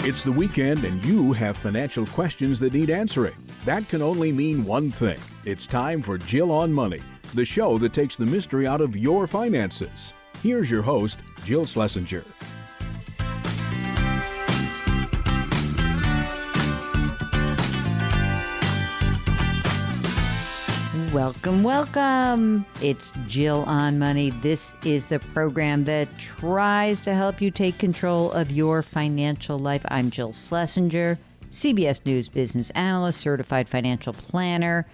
It's the weekend and you have financial questions that need answering. That can only mean one thing. It's time for Jill on Money, the show that takes the mystery out of your finances. Here's your host, Jill Schlesinger. Welcome, welcome. It's Jill on Money. This is the program that tries to help you take control of your financial life. I'm Jill Schlesinger, CBS News business analyst, certified financial planner.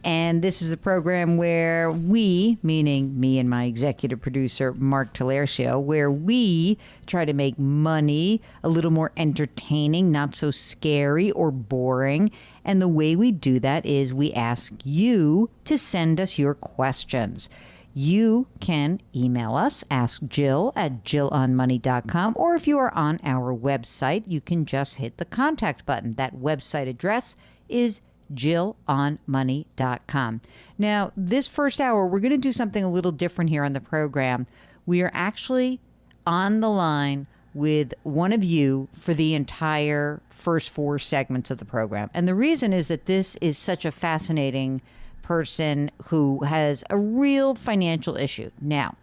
And this is the program where we, meaning me and my executive producer, Mark Talercio, where we try to make money a little more entertaining, not so scary or boring. And the way we do that is we ask you to send us your questions. You can email us, askjill@jillonmoney.com, or if you are on our website, you can just hit the contact button. That website address is jillonmoney.com. Now, this first hour, we're going to do something a little different here on the program. We are actually on the line with one of you for the entire first four segments of the program. And the reason is that this is such a fascinating person who has a real financial issue. Now,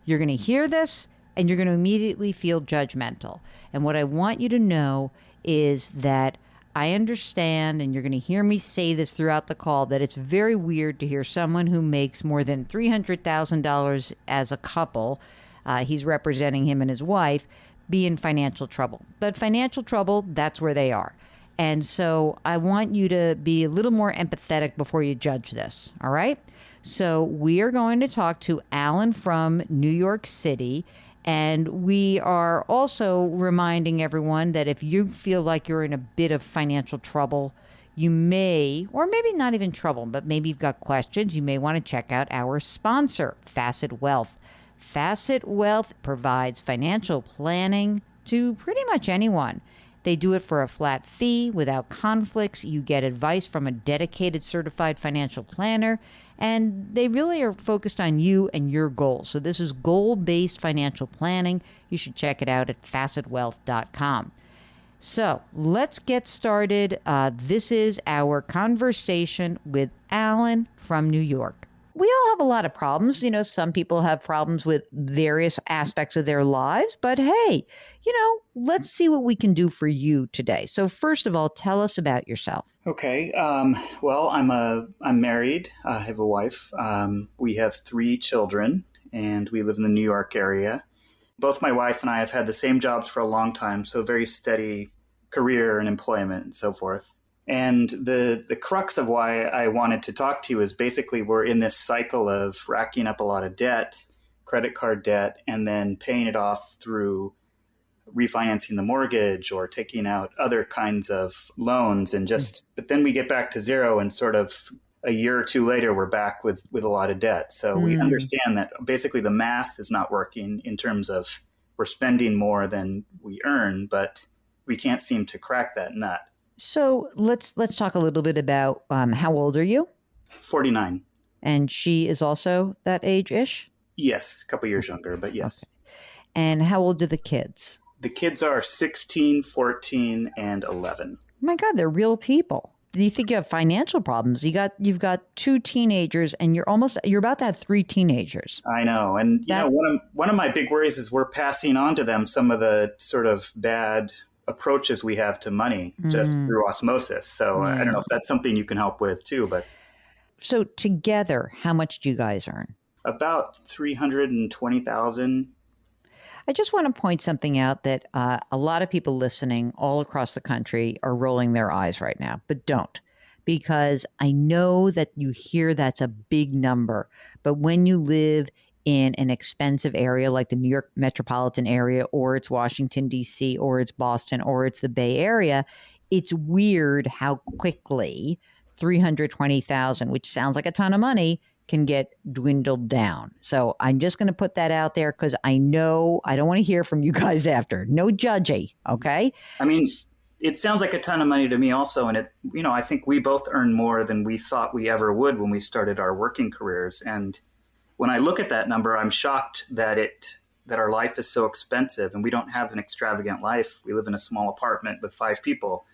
you're going to hear this and you're going to immediately feel judgmental. And what I want you to know is that I understand, and you're going to hear me say this throughout the call, that it's very weird to hear someone who makes more than $300,000 as a couple, he's representing him and his wife, be in financial trouble. But financial trouble, that's where they are. And so I want you to be a little more empathetic before you judge this, all right? So we are going to talk to Alan from New York City. And we are also reminding everyone that if you feel like you're in a bit of financial trouble, you may, or maybe not even trouble, but maybe you've got questions, you may want to check out our sponsor, Facet Wealth. Facet Wealth provides financial planning to pretty much anyone. They do it for a flat fee without conflicts. You get advice from a dedicated certified financial planner, and they really are focused on you and your goals. So this is goal-based financial planning. You should check it out at facetwealth.com. So let's get started. This is our conversation with Alan from New York. We all have a lot of problems. You know, some people have problems with various aspects of their lives, but hey, let's see what we can do for you today. So first of all, tell us about yourself. Okay. Well, I'm married. I have a wife. We have 3 children and we live in the New York area. Both my wife and I have had the same jobs for a long time, so very steady career and employment and so forth. And the crux of why I wanted to talk to you is basically we're in this cycle of racking up a lot of debt, credit card debt, and then paying it off through refinancing the mortgage or taking out other kinds of loans but then we get back to zero and sort of a year or two later, we're back with a lot of debt. So we understand that basically the math is not working in terms of we're spending more than we earn, but we can't seem to crack that nut. So let's talk a little bit about how old are you? 49. And she is also that age-ish? Yes, a couple years younger, but yes. Okay. And how old are the kids? The kids are 16, 14, and 11. Oh my God, they're real people. Do you think you have financial problems? You've got 2 teenagers, and you're about to have 3 teenagers. I know, and one of my big worries is we're passing on to them some of the sort of bad approaches we have to money just through osmosis. So I don't know if that's something you can help with too. But so together, how much do you guys earn? About $320,000. I just want to point something out that a lot of people listening all across the country are rolling their eyes right now, but don't. Because I know that you hear that's a big number, but when you live in an expensive area like the New York metropolitan area, or it's Washington, D.C., or it's Boston, or it's the Bay Area, it's weird how quickly $320,000, which sounds like a ton of money, can get dwindled down. So I'm just going to put that out there because I know I don't want to hear from you guys after. No judgy, okay? I mean, it sounds like a ton of money to me also. And I think we both earn more than we thought we ever would when we started our working careers. And when I look at that number, I'm shocked that it that our life is so expensive and we don't have an extravagant life. We live in a small apartment with 5 people.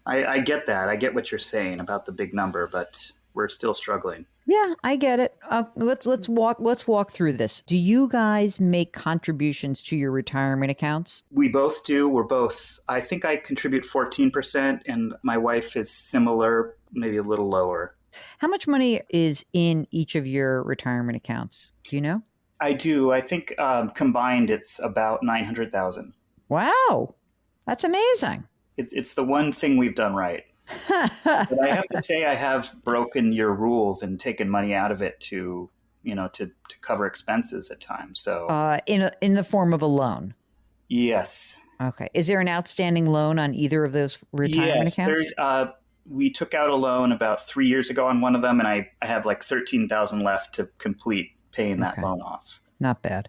I get that. I get what you're saying about the big number, but we're still struggling. Yeah, I get it. Let's walk through this. Do you guys make contributions to your retirement accounts? We both do. I think I contribute 14% and my wife is similar, maybe a little lower. How much money is in each of your retirement accounts? Do you know? I do. I think combined it's about 900,000. Wow, that's amazing. It's the one thing we've done right. But I have to say I have broken your rules and taken money out of it to cover expenses at times. So in the form of a loan. Yes. Okay. Is there an outstanding loan on either of those retirement accounts? We took out a loan about 3 years ago on one of them, and I have like 13,000 left to complete paying that loan off. Not bad.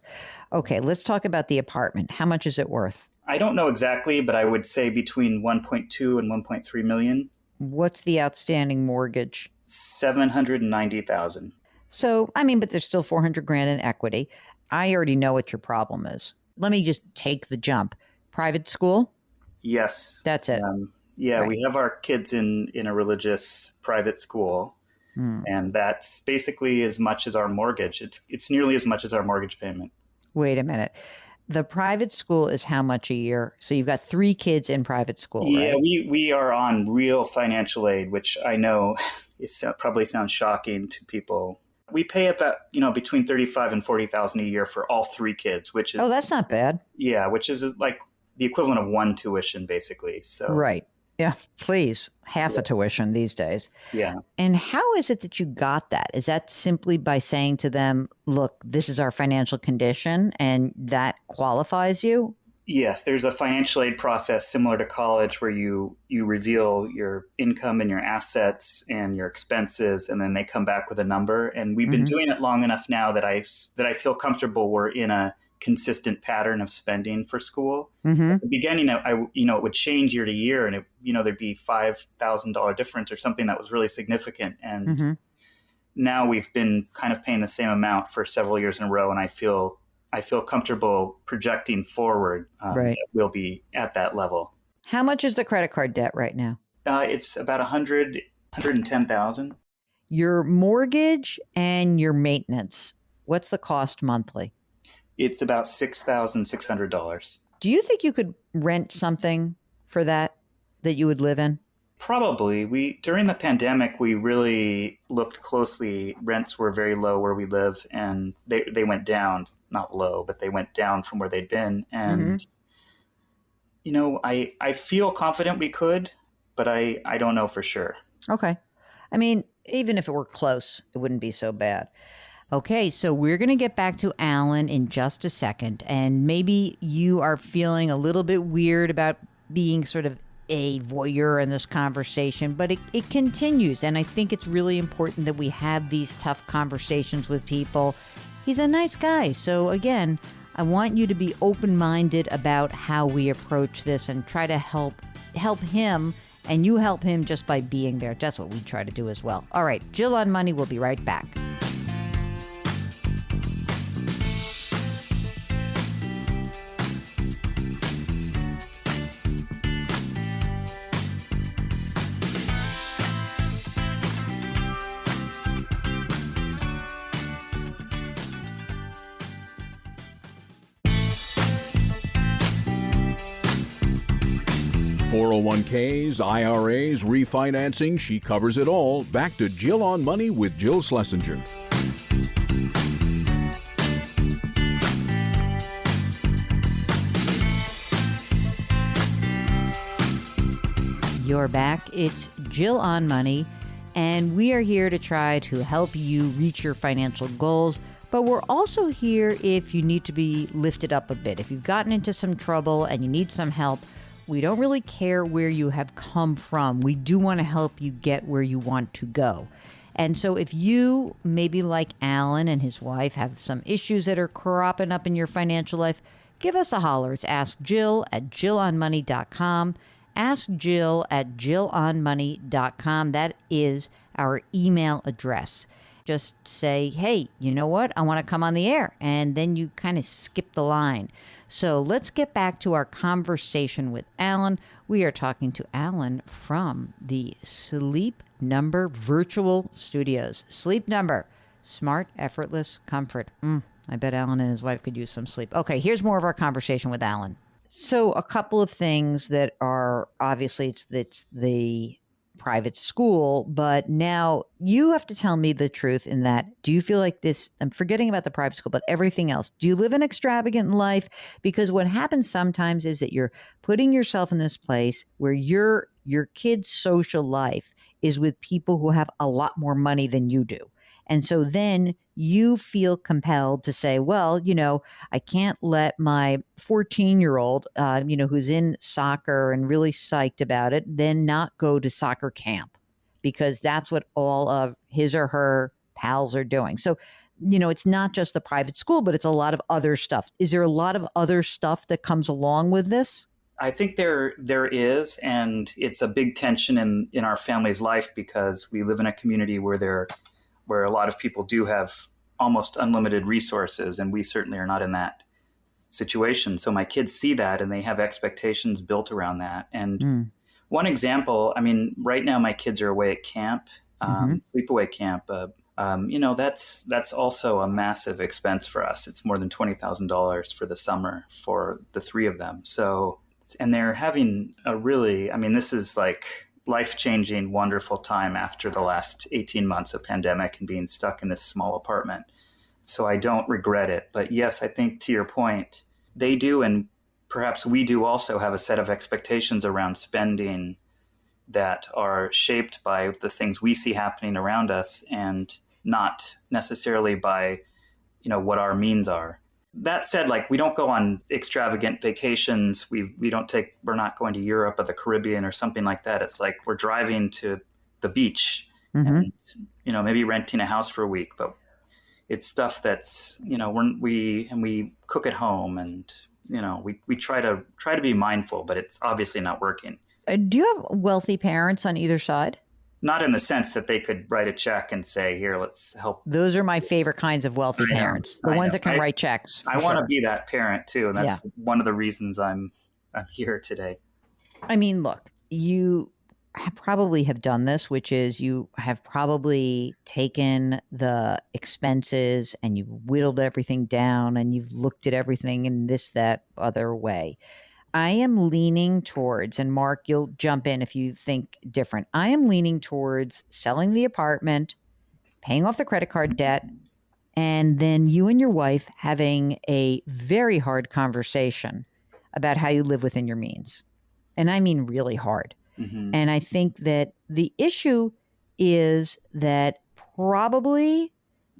Okay, let's talk about the apartment. How much is it worth? I don't know exactly, but I would say between 1.2 and 1.3 million. What's the outstanding mortgage? 790,000. So, but there's still 400 grand in equity. I already know what your problem is. Let me just take the jump. Private school? Yes. That's it. Right. Right. We have our kids in a religious private school, and that's basically as much as our mortgage. It's nearly as much as our mortgage payment. Wait a minute. The private school is how much a year? So you've got 3 kids in private school, Yeah, right? we are on real financial aid, which I know probably sounds shocking to people. We pay about, between 35 and 40,000 a year for all 3 kids, which is that's not bad. Yeah, which is like the equivalent of 1 tuition, basically. So Right. Yeah, please. Half a tuition these days. Yeah. And how is it that you got that? Is that simply by saying to them, look, this is our financial condition and that qualifies you? Yes, there's a financial aid process similar to college where you reveal your income and your assets and your expenses, and then they come back with a number. And we've been doing it long enough now that I feel comfortable we're in a consistent pattern of spending for school. At the beginning, it would change year to year, and there'd be $5,000 difference or something that was really significant. And now we've been kind of paying the same amount for several years in a row, and I feel comfortable projecting forward that we'll be at that level. How much is the credit card debt right now? It's about 110,000. Your mortgage and your maintenance, what's the cost monthly? It's about $6,600. Do you think you could rent something for that you would live in? Probably. During the pandemic, we really looked closely. Rents were very low where we live, and they went down, not low, but they went down from where they'd been. And, I feel confident we could, but I don't know for sure. Okay. Even if it were close, it wouldn't be so bad. Okay, so we're going to get back to Alan in just a second. And maybe you are feeling a little bit weird about being sort of a voyeur in this conversation, but it continues. And I think it's really important that we have these tough conversations with people. He's a nice guy. So again, I want you to be open-minded about how we approach this and try to help him, and you help him just by being there. That's what we try to do as well. All right, Jill on Money. We'll be right back. .401ks, IRAs, refinancing, she covers it all. Back to Jill on Money with Jill Schlesinger. You're back. It's Jill on Money, and we are here to try to help you reach your financial goals. But we're also here if you need to be lifted up a bit. If you've gotten into some trouble and you need some help, we don't really care where you have come from. We do want to help you get where you want to go. And so if you, maybe like Alan and his wife, have some issues that are cropping up in your financial life, give us a holler. It's askjill@jillonmoney.com. Askjill@jillonmoney.com. That is our email address. just say, hey, you know what? I want to come on the air. And then you kind of skip the line. So let's get back to our conversation with Alan. We are talking to Alan from the Sleep Number Virtual Studios. Sleep Number, smart, effortless comfort. I bet Alan and his wife could use some sleep. Okay, here's more of our conversation with Alan. So a couple of things that are obviously it's the private school, but now you have to tell me the truth in that. Do you feel like this, I'm forgetting about the private school, but everything else, do you live an extravagant life? Because what happens sometimes is that you're putting yourself in this place where your kid's social life is with people who have a lot more money than you do. And so then you feel compelled to say, well, I can't let my 14-year-old, who's in soccer and really psyched about it, then not go to soccer camp because that's what all of his or her pals are doing. So, it's not just the private school, but it's a lot of other stuff. Is there a lot of other stuff that comes along with this? I think there is, and it's a big tension in our family's life because we live in a community where a lot of people do have almost unlimited resources, and we certainly are not in that situation. So my kids see that, and they have expectations built around that. And one example, right now my kids are away at camp, sleepaway camp. That's also a massive expense for us. It's more than $20,000 for the summer for the three of them. So, and they're having a really, this is like life-changing, wonderful time after the last 18 months of pandemic and being stuck in this small apartment. So I don't regret it. But yes, I think to your point, they do, and perhaps we do also have a set of expectations around spending that are shaped by the things we see happening around us and not necessarily by, what our means are. That said, we don't go on extravagant vacations. We're not going to Europe or the Caribbean or something like that. It's like we're driving to the beach and, maybe renting a house for a week, but it's stuff that's, we cook at home and, we try to be mindful, but it's obviously not working. Do you have wealthy parents on either side? Not in the sense that they could write a check and say, here, let's help. Those are my favorite kinds of wealthy parents. The ones that can write checks. I want to be that parent too. And that's one of the reasons I'm here today. Look, you probably have done this, which is you have probably taken the expenses and you've whittled everything down and you've looked at everything in this, that other way. I am leaning towards, and Mark, you'll jump in if you think different. I am leaning towards selling the apartment, paying off the credit card debt, and then you and your wife having a very hard conversation about how you live within your means. And I mean really hard. Mm-hmm. And I think that the issue is that probably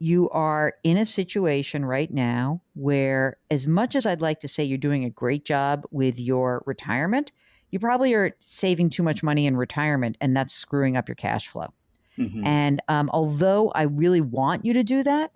you are in a situation right now where, as much as I'd like to say you're doing a great job with your retirement, you probably are saving too much money in retirement, and that's screwing up your cash flow. Mm-hmm. And although I really want you to do that,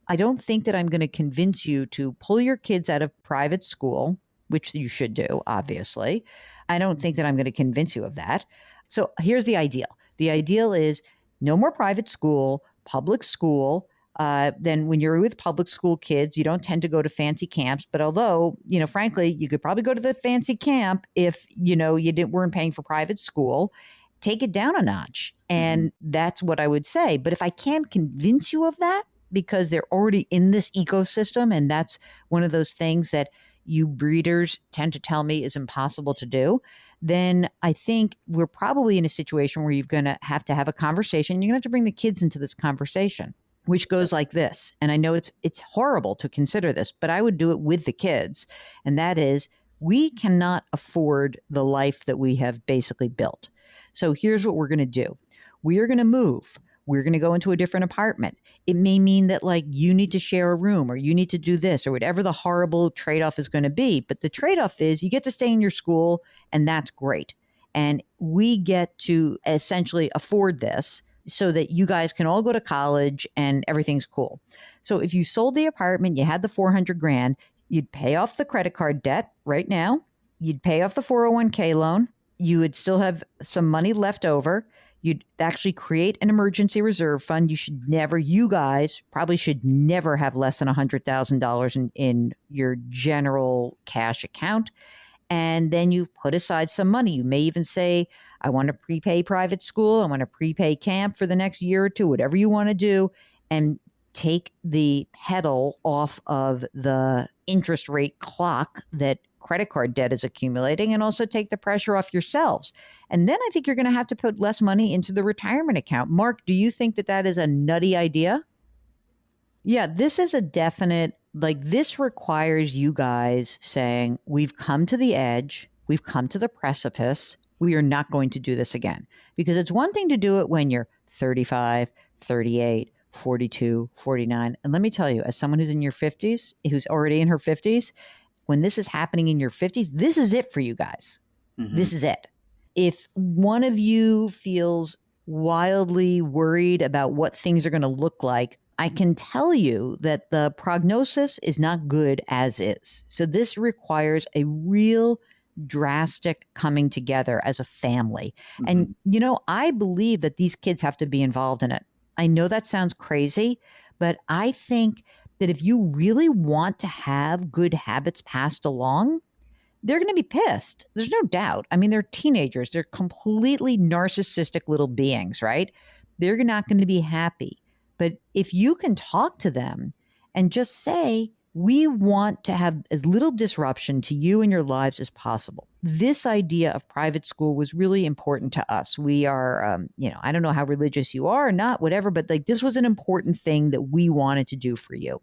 I don't think that I'm going to convince you to pull your kids out of private school, which you should do, obviously. I don't think that I'm going to convince you of that. So here's the ideal. The ideal is no more private school, public school. Then when you're with public school kids, you don't tend to go to fancy camps. But although, frankly, you could probably go to the fancy camp if, you weren't paying for private school, take it down a notch. And that's what I would say. But if I can't convince you of that, because they're already in this ecosystem, and that's one of those things that you breeders tend to tell me is impossible to do, then I think we're probably in a situation where you're going to have a conversation. You're going to have to bring the kids into this conversation, which goes like this. And I know it's horrible to consider this, but I would do it with the kids. And that is, we cannot afford the life that we have basically built. So here's what we're going to do. We are going to move. We're going to go into a different apartment. It may mean that you need to share a room, or you need to do this, or whatever the horrible trade-off is going to be. But the trade-off is you get to stay in your school, and that's great. And we get to essentially afford this so that you guys can all go to college and everything's cool. So if you sold the apartment, you had the $400,000, you'd pay off the credit card debt right now. You'd pay off the 401k loan. You would still have some money left over. You'd actually create an emergency reserve fund. You guys probably should never have less than $100,000 in your general cash account. And then you put aside some money. You may even say, I want to prepay private school. I want to prepay camp for the next year or two, whatever you want to do. And take the pedal off of the interest rate clock that credit card debt is accumulating, and also take the pressure off yourselves. And then I think you're going to have to put less money into the retirement account. Mark, do you think that that is a nutty idea? Yeah, this is a definite, this requires you guys saying, we've come to the edge, we've come to the precipice, we are not going to do this again. Because it's one thing to do it when you're 35, 38, 42, 49. And let me tell you, as someone who's in your 50s, who's already in her 50s, when this is happening in your 50s, this is it for you guys. Mm-hmm. This is it. If one of you feels wildly worried about what things are going to look like, I can tell you that the prognosis is not good as is. So this requires a real drastic coming together as a family. Mm-hmm. And, I believe that these kids have to be involved in it. I know that sounds crazy, but I think that if you really want to have good habits passed along, they're going to be pissed. There's no doubt. I mean, they're teenagers. They're completely narcissistic little beings, right? They're not going to be happy. But if you can talk to them and just say, we want to have as little disruption to you and your lives as possible. This idea of private school was really important to us. We are, I don't know how religious you are or not, whatever, but this was an important thing that we wanted to do for you.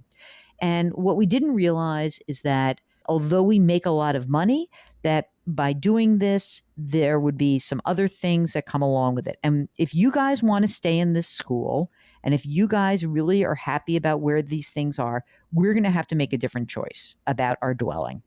And what we didn't realize is that although we make a lot of money, that by doing this, there would be some other things that come along with it. And if you guys want to stay in this school, and if you guys really are happy about where these things are, we're going to have to make a different choice about our dwelling.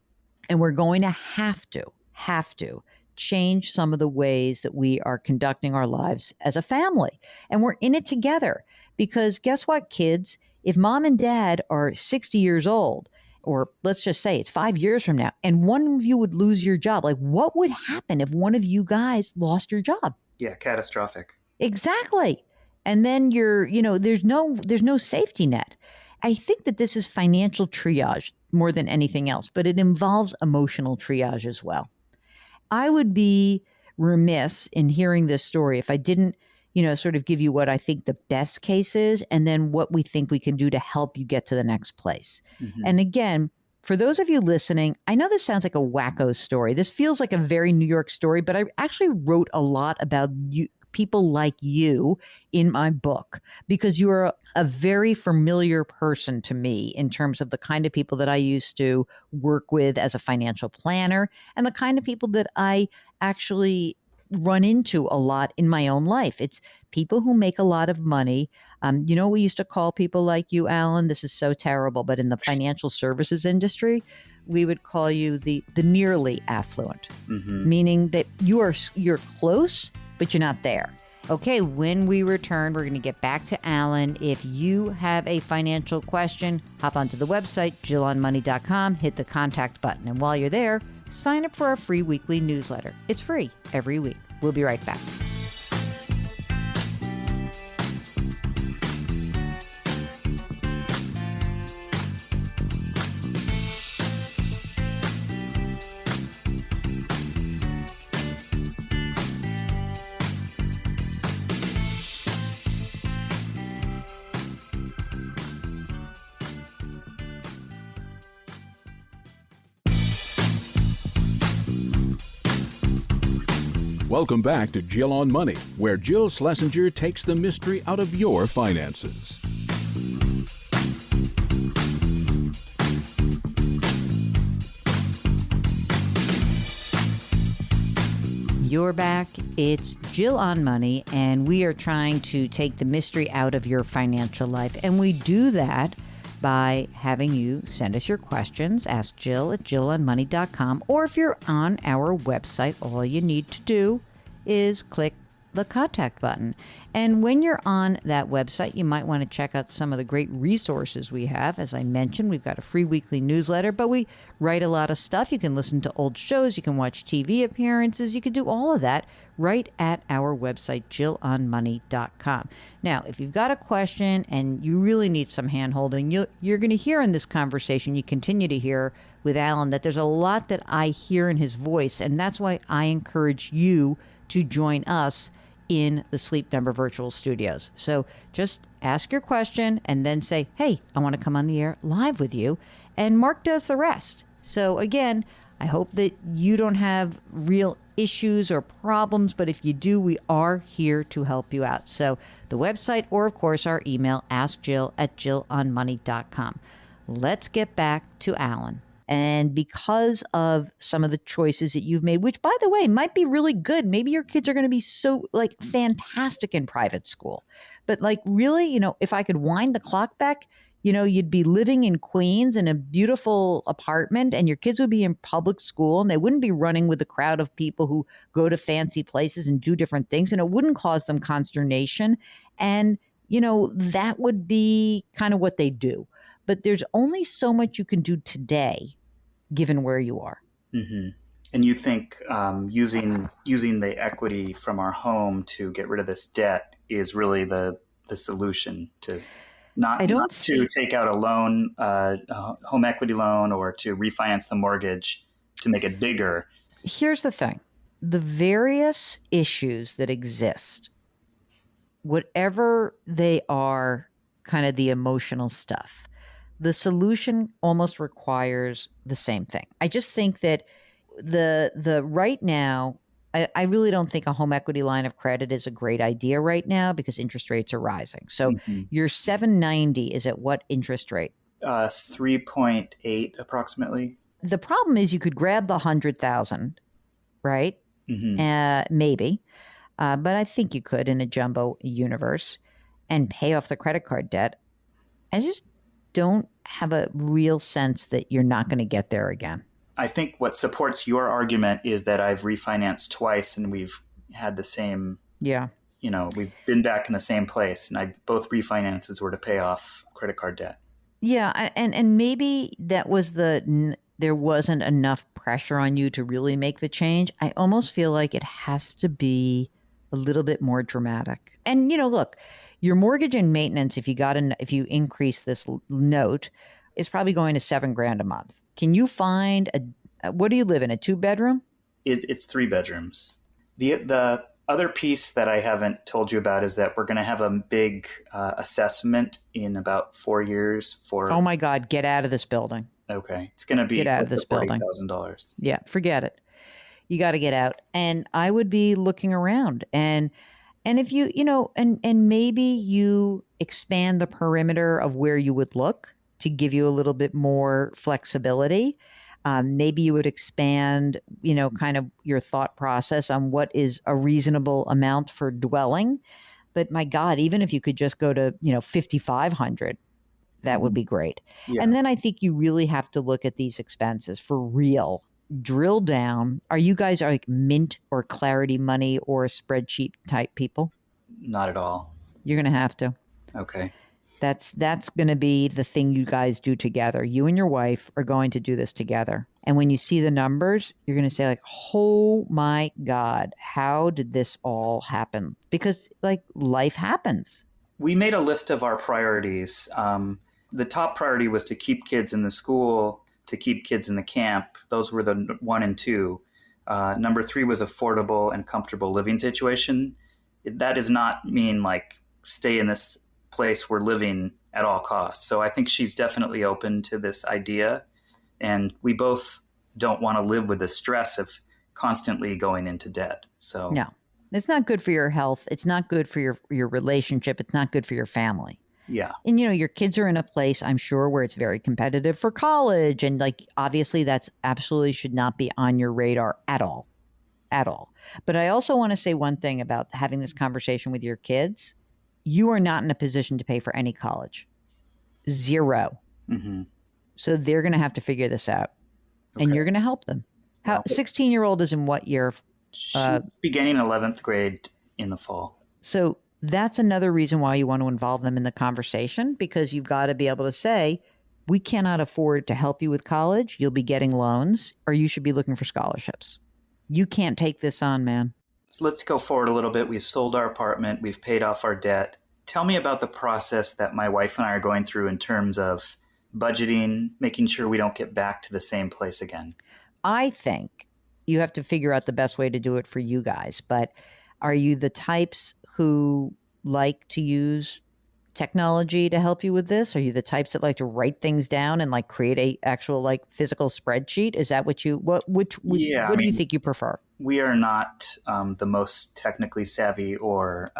And we're going to have to change some of the ways that we are conducting our lives as a family. And we're in it together. Because guess what, kids? If mom and dad are 60 years old, or let's just say it's 5 years from now, and one of you would lose your job, what would happen if one of you guys lost your job? Yeah, catastrophic. Exactly. And then there's no safety net. I think that this is financial triage more than anything else, but it involves emotional triage as well. I would be remiss in hearing this story if I didn't, sort of give you what I think the best case is, and then what we think we can do to help you get to the next place. Mm-hmm. And again, for those of you listening, I know this sounds like a wacko story. This feels like a very New York story, but I actually wrote a lot about people like you in my book, because you are a very familiar person to me in terms of the kind of people that I used to work with as a financial planner, and the kind of people that I actually run into a lot in my own life. It's people who make a lot of money. We used to call people like you, Alan, this is so terrible, but in the financial services industry, we would call you the nearly affluent, mm-hmm. meaning that you're close, but you're not there. Okay, when we return, we're going to get back to Alan. If you have a financial question, hop onto the website, jillonmoney.com, hit the contact button. And while you're there, sign up for our free weekly newsletter. It's free every week. We'll be right back. Welcome back to Jill on Money, where Jill Schlesinger takes the mystery out of your finances. You're back. It's Jill on Money, and we are trying to take the mystery out of your financial life. And we do that by having you send us your questions. Ask Jill at jillonmoney.com. Or if you're on our website, all you need to do is click the contact button. And when you're on that website, you might want to check out some of the great resources we have. As I mentioned, we've got a free weekly newsletter, but we write a lot of stuff. You can listen to old shows. You can watch TV appearances. You can do all of that right at our website, jillonmoney.com. Now, if you've got a question and you really need some hand-holding, you're going to hear in this conversation, you continue to hear with Alan, that there's a lot that I hear in his voice, and that's why I encourage you to join us in the Sleep Number virtual studios. So just ask your question and then say, hey, I want to come on the air live with you. And Mark does the rest. So again, I hope that you don't have real issues or problems, but if you do, we are here to help you out. So the website, or of course our email, askjill@jillonmoney.com. Let's get back to Alan. And because of some of the choices that you've made, which by the way, might be really good. Maybe your kids are going to be so fantastic in private school, but really, if I could wind the clock back, you'd be living in Queens in a beautiful apartment and your kids would be in public school and they wouldn't be running with a crowd of people who go to fancy places and do different things. And it wouldn't cause them consternation. And, that would be kind of what they do. But there's only so much you can do today, given where you are. Mm-hmm. And you think using the equity from our home to get rid of this debt is really the solution to not to take out a loan, a home equity loan, or to refinance the mortgage to make it bigger. Here's the thing. The various issues that exist, whatever they are, kind of the emotional stuff, the solution almost requires the same thing. I just think that the right now, I really don't think a home equity line of credit is a great idea right now because interest rates are rising. So your 790 is at what interest rate? 3.8 approximately. The problem is you could grab the 100,000, right? Maybe. But I think you could in a jumbo universe and pay off the credit card debt. I just don't have a real sense that you're not going to get there again. I think what supports your argument is that I've refinanced twice and we've had the same, we've been back in the same place, and both refinances were to pay off credit card debt. Yeah. And maybe that was there wasn't enough pressure on you to really make the change. I almost feel like it has to be a little bit more dramatic. And, look, your mortgage and maintenance, if you increase this note, is probably going to $7,000 a month. Can you find what do you live in, a 2-bedroom? It's 3 bedrooms. The other piece that I haven't told you about is that we're going to have a big assessment in about 4 years for. Oh my God, get out of this building. Okay. It's going to be get out of this building. $40,000. Yeah, forget it. You got to get out. And I would be looking around and if you, and maybe you expand the perimeter of where you would look to give you a little bit more flexibility. Maybe you would expand, kind of your thought process on what is a reasonable amount for dwelling. But my God, even if you could just go to, 5,500, that would be great. Yeah. And then I think you really have to look at these expenses for real. Drill down. Are you guys like Mint or Clarity Money or spreadsheet type people? Not at all. You're going to have to. Okay. That's going to be the thing you guys do together. You and your wife are going to do this together. And when you see the numbers, you're going to say oh my God, how did this all happen? Because life happens. We made a list of our priorities. The top priority was to keep kids in the school, to keep kids in the camp. Those were the 1 and 2. Number 3 was affordable and comfortable living situation. That does not mean stay in this place we're living at all costs. So I think she's definitely open to this idea. And we both don't want to live with the stress of constantly going into debt. So no, it's not good for your health. It's not good for your relationship. It's not good for your family. Yeah. And, your kids are in a place, I'm sure, where it's very competitive for college. And obviously that's absolutely should not be on your radar at all. But I also want to say one thing about having this conversation with your kids. You are not in a position to pay for any college. 0. Mm-hmm. So they're going to have to figure this out. Okay. And you're going to help them. How 16-year-old is in what year? She's beginning 11th grade in the fall. So that's another reason why you want to involve them in the conversation, because you've got to be able to say, we cannot afford to help you with college. You'll be getting loans, or you should be looking for scholarships. You can't take this on, man. So let's go forward a little bit. We've sold our apartment. We've paid off our debt. Tell me about the process that my wife and I are going through in terms of budgeting, making sure we don't get back to the same place again. I think you have to figure out the best way to do it for you guys. But are you the types who like to use technology to help you with this? Are you the types that like to write things down and like create a actual like physical spreadsheet? Is that what you Yeah, what do you think you prefer? we are not the most technically savvy or,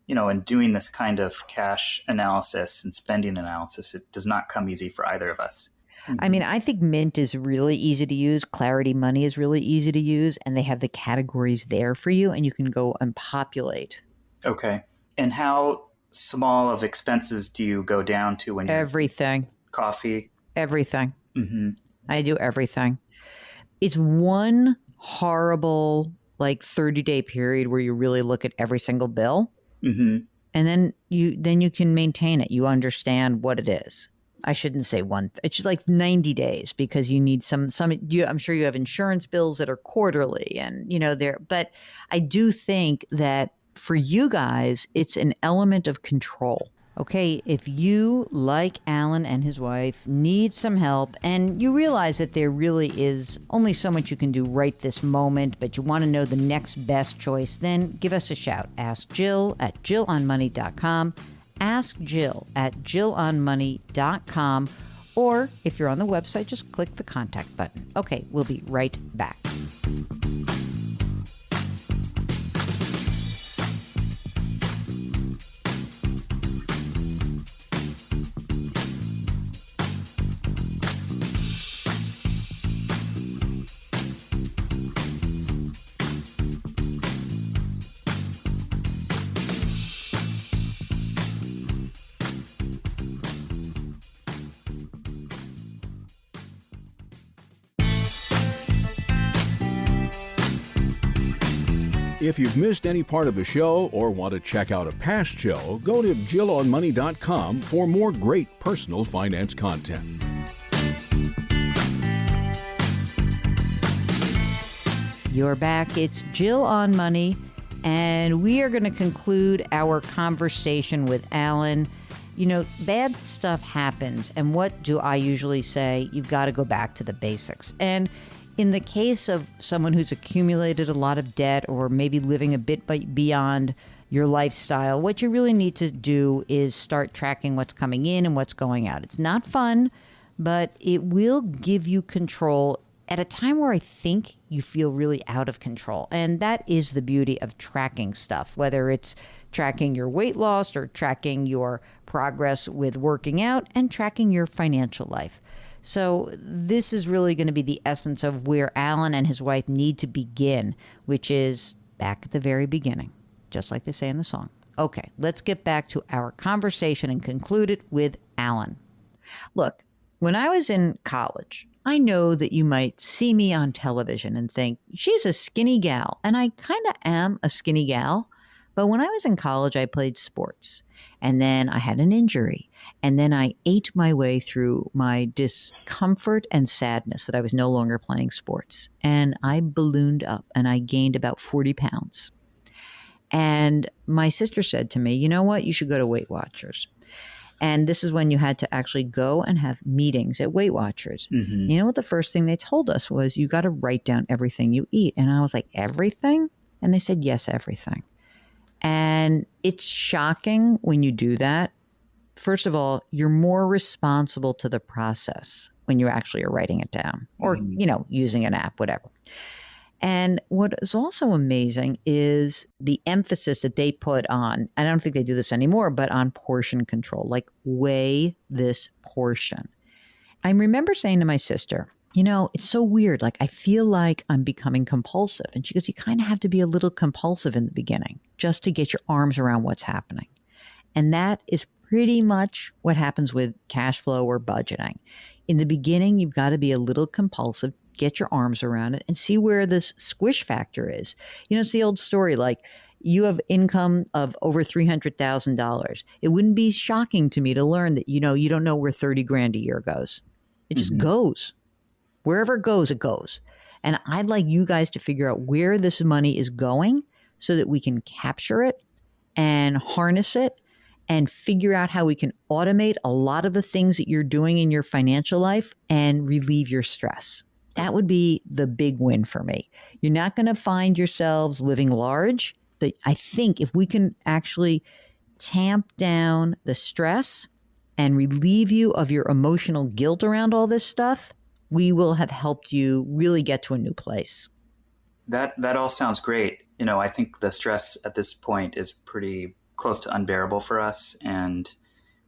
in doing this kind of cash analysis and spending analysis, it does not come easy for either of us. I mean, I think Mint is really easy to use. Clarity Money is really easy to use, and they have the categories there for you, and you can go and populate. Okay. And how small of expenses do you go down to when you're Everything. coffee? Everything. Mm-hmm. I do everything. It's one horrible like 30-day period where you really look at every single bill, Mm-hmm. and then you can maintain it. You understand what it is. I shouldn't say it's like 90 days because you need I'm sure you have insurance bills that are quarterly and but I do think that for you guys, it's an element of control. Okay, if you, like Alan and his wife, need some help and you realize that there really is only so much you can do right this moment, but you want to know the next best choice, then give us a shout. Ask Jill at jillonmoney.com. Ask Jill at jillonmoney.com. Or if you're on the website, just click the contact button. Okay, we'll be right back. If you've missed any part of the show or want to check out a past show, go to jillonmoney.com for more great personal finance content. You're back. It's Jill on Money, and we are going to conclude our conversation with Alan. Bad stuff happens, and what do I usually say? You've got to go back to the basics. And in the case of someone who's accumulated a lot of debt or maybe living a bit beyond your lifestyle, what you really need to do is start tracking what's coming in and what's going out. It's not fun, but it will give you control at a time where I think you feel really out of control. And that is the beauty of tracking stuff, whether it's tracking your weight loss or tracking your progress with working out and tracking your financial life. So this is really going to be the essence of where Alan and his wife need to begin, which is back at the very beginning, just like they say in the song. Okay, let's get back to our conversation and conclude it with Alan. Look, when I was in college, I know that you might see me on television and think, she's a skinny gal. And I kind of am a skinny gal. But when I was in college, I played sports. And then I had an injury. And then I ate my way through my discomfort and sadness that I was no longer playing sports. And I ballooned up and I gained about 40 pounds. And my sister said to me, you know what? You should go to Weight Watchers. And this is when you had to actually go and have meetings at Weight Watchers. Mm-hmm. You know what the first thing they told us was, you got to write down everything you eat. And I was like, everything? And they said, yes, everything. And it's shocking when you do that. First of all, you're more responsible to the process when you actually are writing it down or, using an app, whatever. And what is also amazing is the emphasis that they put on, I don't think they do this anymore, but on portion control, like weigh this portion. I remember saying to my sister, it's so weird. Like, I feel like I'm becoming compulsive. And she goes, you kind of have to be a little compulsive in the beginning just to get your arms around what's happening. And that is pretty much what happens with cash flow or budgeting. In the beginning, you've got to be a little compulsive, get your arms around it and see where this squish factor is. It's the old story, like you have income of over $300,000. It wouldn't be shocking to me to learn that, you don't know where 30 grand a year goes. It just goes. Wherever it goes, it goes. And I'd like you guys to figure out where this money is going so that we can capture it and harness it and figure out how we can automate a lot of the things that you're doing in your financial life and relieve your stress. That would be the big win for me. You're not going to find yourselves living large, but I think if we can actually tamp down the stress and relieve you of your emotional guilt around all this stuff, we will have helped you really get to a new place. That all sounds great. I think the stress at this point is pretty close to unbearable for us, and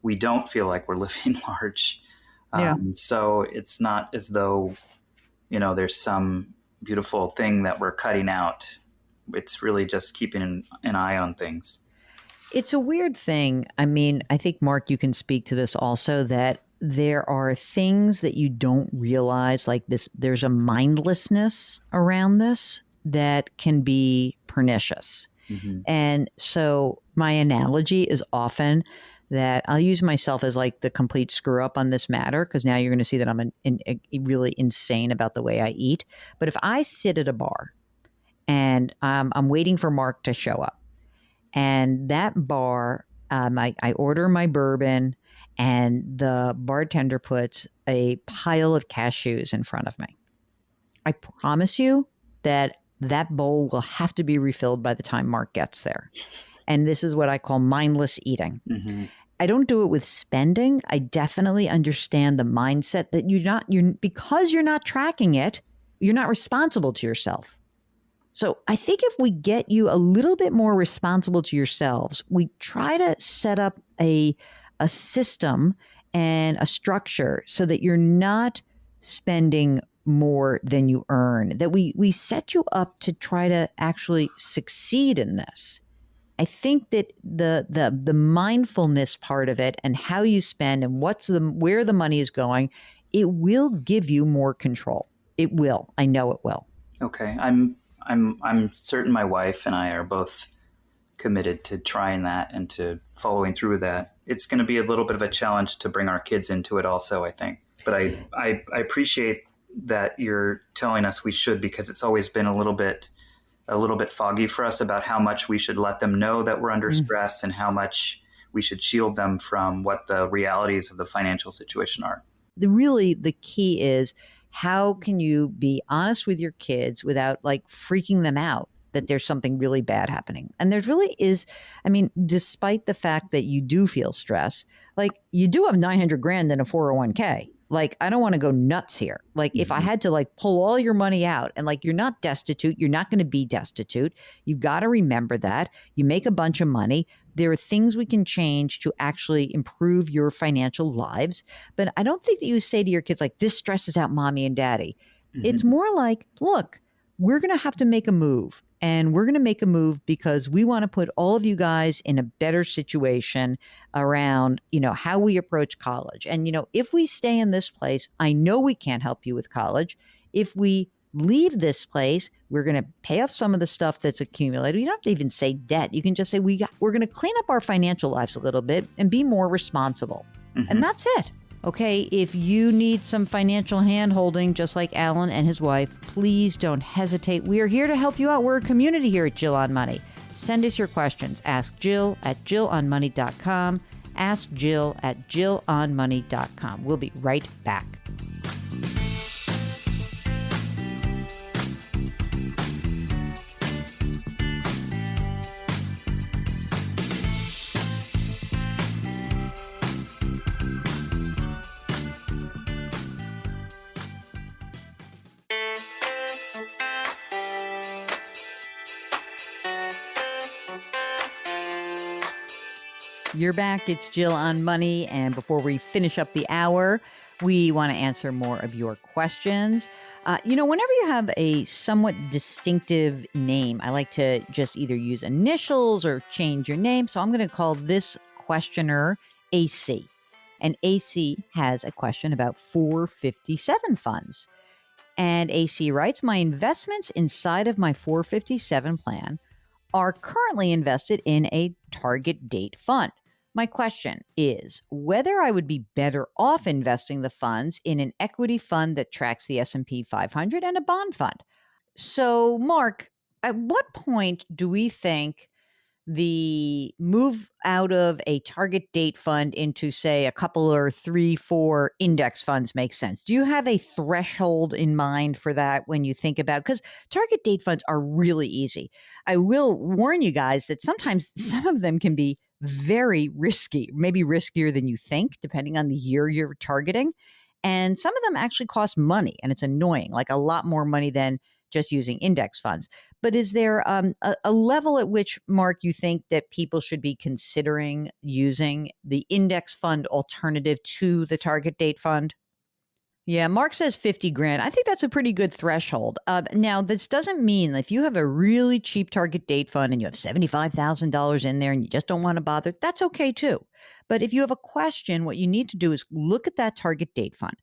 we don't feel like we're living large. Yeah. So it's not as though, there's some beautiful thing that we're cutting out. It's really just keeping an eye on things. It's a weird thing. I mean, I think, Mark, you can speak to this also, that there are things that you don't realize, like this, there's a mindlessness around this that can be pernicious. Mm-hmm. And so my analogy is often that I'll use myself as like the complete screw up on this matter, because now you're going to see that I'm really insane about the way I eat. But if I sit at a bar and I'm waiting for Mark to show up, and that bar, I order my bourbon, and the bartender puts a pile of cashews in front of me, I promise you that bowl will have to be refilled by the time Mark gets there. And this is what I call mindless eating. Mm-hmm. I don't do it with spending. I definitely understand the mindset that because you're not tracking it, you're not responsible to yourself. So I think if we get you a little bit more responsible to yourselves, we try to set up a system and a structure so that you're not spending more than you earn, that we set you up to try to actually succeed in this. I think that the mindfulness part of it and how you spend and where the money is going, it will give you more control. It will. I know it will. Okay. I'm certain my wife and I are both committed to trying that and to following through with that. It's going to be a little bit of a challenge to bring our kids into it also, I think. But I appreciate that you're telling us we should, because it's always been a little bit foggy for us about how much we should let them know that we're under stress and how much we should shield them from what the realities of the financial situation are. The key is, how can you be honest with your kids without like freaking them out that there's something really bad happening? And there really is. I mean, despite the fact that you do feel stress, like you do have 900 grand in a 401k. Like, I don't want to go nuts here. Like, if I had to like pull all your money out, and like, you're not destitute, you're not going to be destitute. You've got to remember that you make a bunch of money. There are things we can change to actually improve your financial lives. But I don't think that you say to your kids, like, this stresses out mommy and daddy. Mm-hmm. It's more like, look, we're going to have to make a move. And we're going to make a move because we want to put all of you guys in a better situation around, how we approach college. And, if we stay in this place, I know we can't help you with college. If we leave this place, we're going to pay off some of the stuff that's accumulated. You don't have to even say debt. You can just say we're going to clean up our financial lives a little bit and be more responsible. Mm-hmm. And that's it. Okay, if you need some financial hand-holding, just like Alan and his wife, please don't hesitate. We are here to help you out. We're a community here at Jill on Money. Send us your questions. Ask Jill at JillOnMoney.com. Ask Jill at JillOnMoney.com. We'll be right back. You're back. It's Jill on Money. And before we finish up the hour, we want to answer more of your questions. Whenever you have a somewhat distinctive name, I like to just either use initials or change your name. So I'm going to call this questioner AC. And AC has a question about 457 funds. And AC writes, my investments inside of my 457 plan are currently invested in a target date fund. My question is whether I would be better off investing the funds in an equity fund that tracks the S&P 500 and a bond fund. So, Mark, at what point do we think the move out of a target date fund into, say, a couple or 3, 4 index funds makes sense? Do you have a threshold in mind for that when you think about, because target date funds are really easy. I will warn you guys that sometimes some of them can be very risky, maybe riskier than you think, depending on the year you're targeting. And some of them actually cost money, and it's annoying, like a lot more money than just using index funds. But is there a level at which, Mark, you think that people should be considering using the index fund alternative to the target date fund? Yeah, Mark says 50 grand. I think that's a pretty good threshold. Now, this doesn't mean if you have a really cheap target date fund and you have $75,000 in there and you just don't want to bother, that's okay too. But if you have a question, what you need to do is look at that target date fund,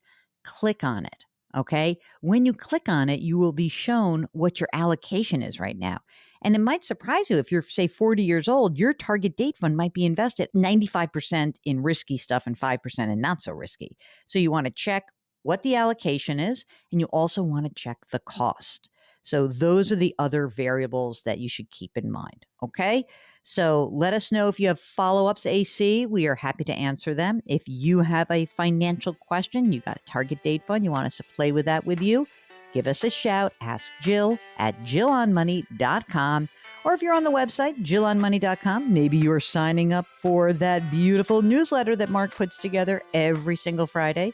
click on it. Okay. When you click on it, you will be shown what your allocation is right now. And it might surprise you if you're, say, 40 years old, your target date fund might be invested 95% in risky stuff and 5% in not so risky. So you want to check what the allocation is, and you also want to check the cost. So those are the other variables that you should keep in mind. Okay. So let us know if you have follow-ups, AC. We are happy to answer them. If you have a financial question, you got a target date fund, you want us to play with that with you, give us a shout. Ask Jill at jillonmoney.com. Or if you're on the website, jillonmoney.com, maybe you're signing up for that beautiful newsletter that Mark puts together every single Friday.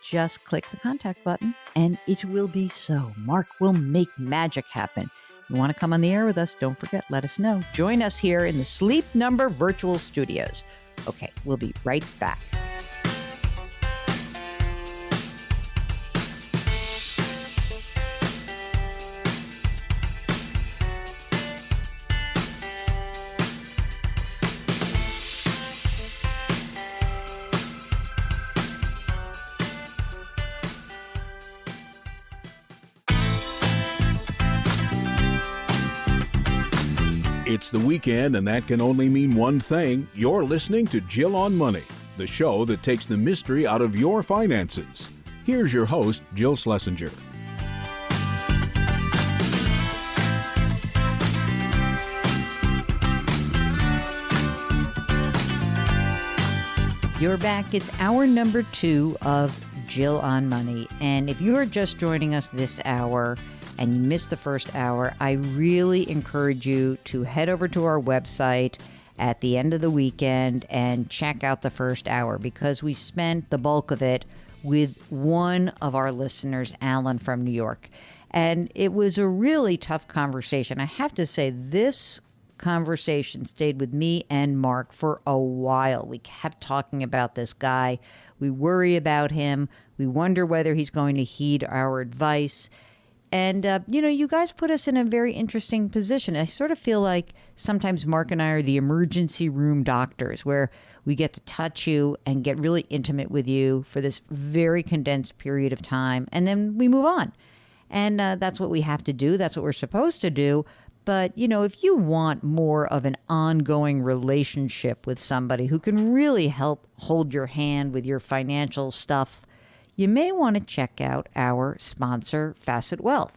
Just click the contact button and it will be so. Mark will make magic happen. You want to come on the air with us? Don't forget, let us know. Join us here in the Sleep Number Virtual Studios. Okay, we'll be right back. It's the weekend, and that can only mean one thing. You're listening to Jill on Money, the show that takes the mystery out of your finances. Here's your host, Jill Schlesinger. You're back. It's hour number 2 of Jill on Money. And if you are just joining us this hour and you missed the first hour, I really encourage you to head over to our website at the end of the weekend and check out the first hour, because we spent the bulk of it with one of our listeners, Alan from New York. And it was a really tough conversation. I have to say, this conversation stayed with me and Mark for a while. We kept talking about this guy. We worry about him. We wonder whether he's going to heed our advice. And, you guys put us in a very interesting position. I sort of feel like sometimes Mark and I are the emergency room doctors, where we get to touch you and get really intimate with you for this very condensed period of time. And then we move on. And that's what we have to do. That's what we're supposed to do. But, if you want more of an ongoing relationship with somebody who can really help hold your hand with your financial stuff, you may want to check out our sponsor, Facet Wealth.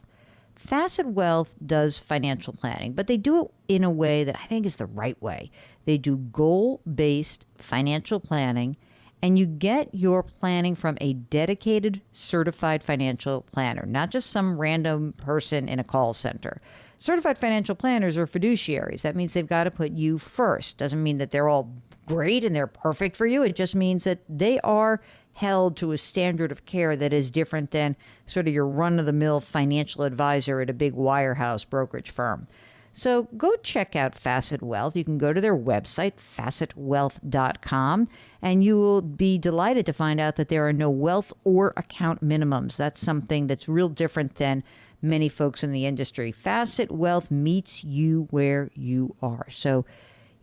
Facet Wealth does financial planning, but they do it in a way that I think is the right way. They do goal-based financial planning, and you get your planning from a dedicated, certified financial planner, not just some random person in a call center. Certified financial planners are fiduciaries. That means they've got to put you first. Doesn't mean that they're all great and they're perfect for you. It just means that they are held to a standard of care that is different than sort of your run-of-the-mill financial advisor at a big wirehouse brokerage firm. So go check out Facet Wealth. You can go to their website, facetwealth.com, and you will be delighted to find out that there are no wealth or account minimums. That's something that's real different than many folks in the industry. Facet Wealth meets you where you are. So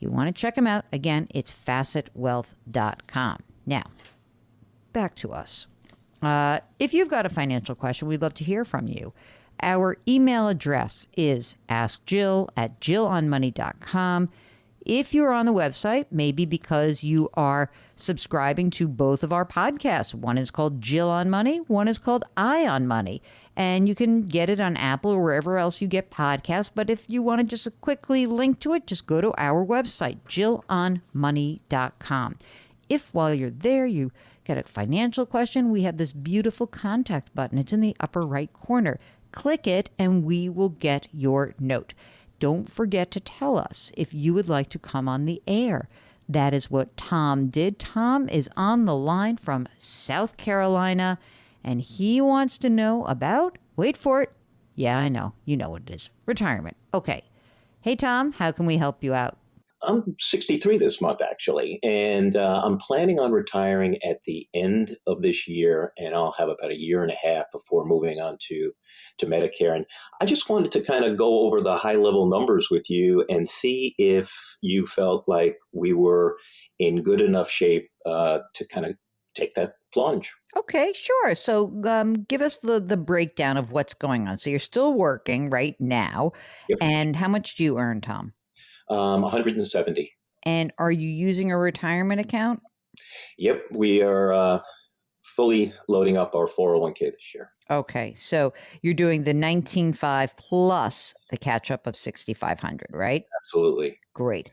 you want to check them out. Again, it's facetwealth.com. Now, back to us. If you've got a financial question, we'd love to hear from you. Our email address is askjill@jillonmoney.com. If you're on the website, maybe because you are subscribing to both of our podcasts. One is called Jill on Money, one is called I on Money. And you can get it on Apple or wherever else you get podcasts. But if you want to just quickly link to it, just go to our website, jillonmoney.com. If while you're there, you got a financial question, we have this beautiful contact button. It's in the upper right corner. Click it and we will get your note. Don't forget to tell us if you would like to come on the air. That is what Tom did. Tom is on the line from South Carolina, and he wants to know about, wait for it. Yeah, I know. You know what it is. Retirement. Okay. Hey, Tom, how can we help you out? I'm 63 this month, actually, and I'm planning on retiring at the end of this year, and I'll have about a year and a half before moving on to Medicare. And I just wanted to kind of go over the high-level numbers with you and see if you felt like we were in good enough shape to kind of take that plunge. Okay, sure. So give us the breakdown of what's going on. So you're still working right now, Yep. and how much do you earn, Tom? 170. And are you using a retirement account? Yep, we are fully loading up our 401k this year. Okay, so you're doing the 19.5 plus the catch up of 6,500, right? Absolutely. Great.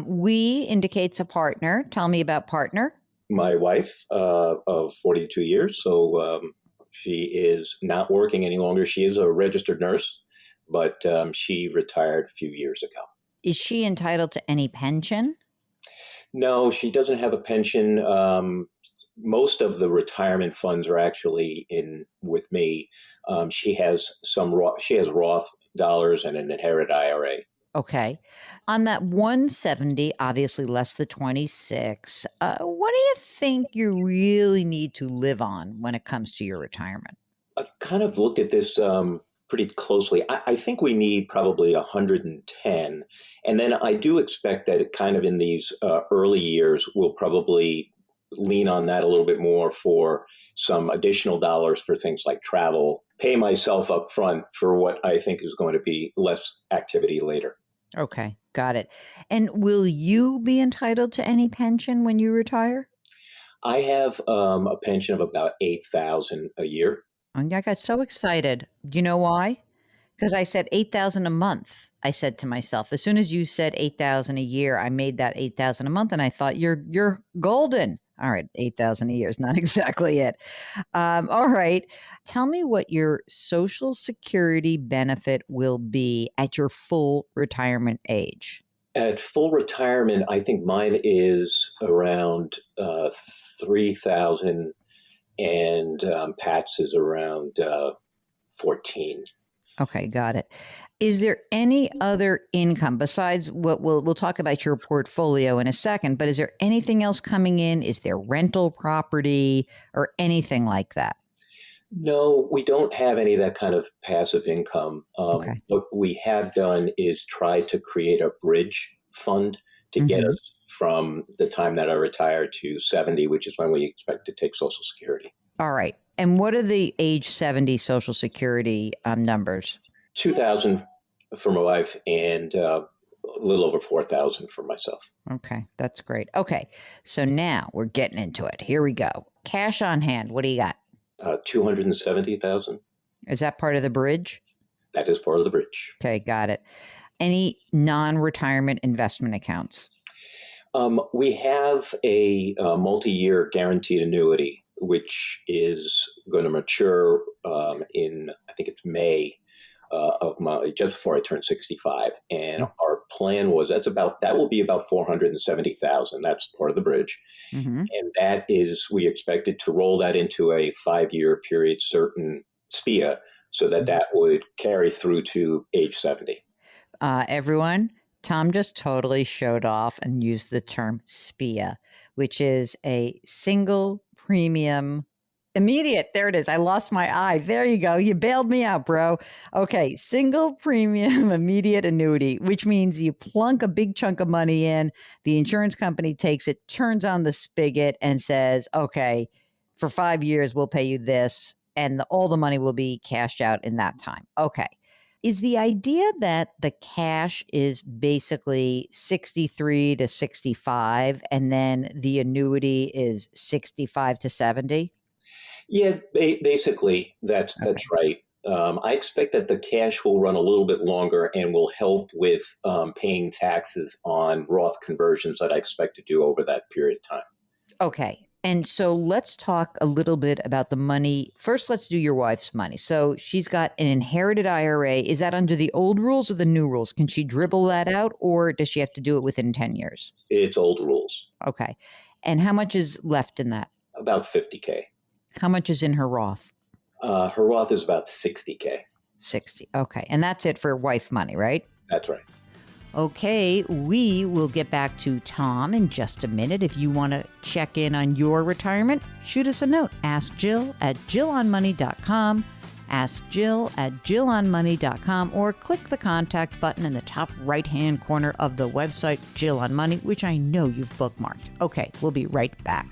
We indicates a partner. Tell me about partner. My wife of 42 years, so she is not working any longer. She is a registered nurse, but she retired a few years ago. Is she entitled to any pension? No, she doesn't have a pension. Most of the retirement funds are actually in with me. She has Roth dollars and an inherited IRA. Okay. On that 170, obviously less than 26, what do you think you really need to live on when it comes to your retirement? I've kind of looked at this pretty closely. I think we need probably 110. And then I do expect that it kind of in these early years, we'll probably lean on that a little bit more for some additional dollars for things like travel, pay myself up front for what I think is going to be less activity later. Okay, got it. And will you be entitled to any pension when you retire? I have a pension of about $8,000 a year. And I got so excited. Do you know why? Because I said 8,000 a month. I said to myself, as soon as you said 8,000 a year, I made that 8,000 a month, and I thought you're golden. All right, 8,000 a year is not exactly it. All right, tell me what your Social Security benefit will be at your full retirement age. At full retirement, I think mine is around 3,000, and Pat's is around 14. Okay, got it. Is there any other income besides what we'll talk about your portfolio in a second, but is there anything else coming in? Is there rental property or anything like that? No, we don't have any of that kind of passive income. Okay. What we have done is try to create a bridge fund to get us from the time that I retire to 70, which is when we expect to take Social Security. All right. And what are the age 70 Social Security numbers? 2,000 for my wife and a little over 4,000 for myself. Okay, that's great. Okay, so now we're getting into it. Here we go. Cash on hand. What do you got? 270,000. Is that part of the bridge? That is part of the bridge. Okay, got it. Any non-retirement investment accounts? We have a multi-year guaranteed annuity, which is going to mature in, I think it's May just before I turn 65. And our plan was that will be about 470,000. That's part of the bridge. Mm-hmm. And that is, we expected to roll that into a 5-year period, certain SPIA, so that would carry through to age 70. Everyone, Tom just totally showed off and used the term SPIA, which is a single premium immediate. There it is. I lost my eye. There you go. You bailed me out, bro. Okay. Single premium immediate annuity, which means you plunk a big chunk of money in, the insurance company takes it, turns on the spigot and says, okay, for 5 years, we'll pay you this. And all the money will be cashed out in that time. Okay. is the idea that the cash is basically 63 to 65 and then the annuity is 65 to 70? Yeah, basically, that's right. I expect that the cash will run a little bit longer and will help with paying taxes on Roth conversions that I expect to do over that period of time. Okay. And so let's talk a little bit about the money. First, let's do your wife's money. So she's got an inherited IRA. Is that under the old rules or the new rules? Can she dribble that out or does she have to do it within 10 years? It's old rules, Okay. And how much is left in that? about 50K. How much is in her Roth? Her Roth is about 60K. 60. Okay. And that's it for wife money, right? That's right. Okay, we will get back to Tom in just a minute. If you want to check in on your retirement, shoot us a note. Ask Jill at JillOnMoney.com. Ask Jill at JillOnMoney.com or click the contact button in the top right-hand corner of the website, Jill on Money, which I know you've bookmarked. Okay, we'll be right back.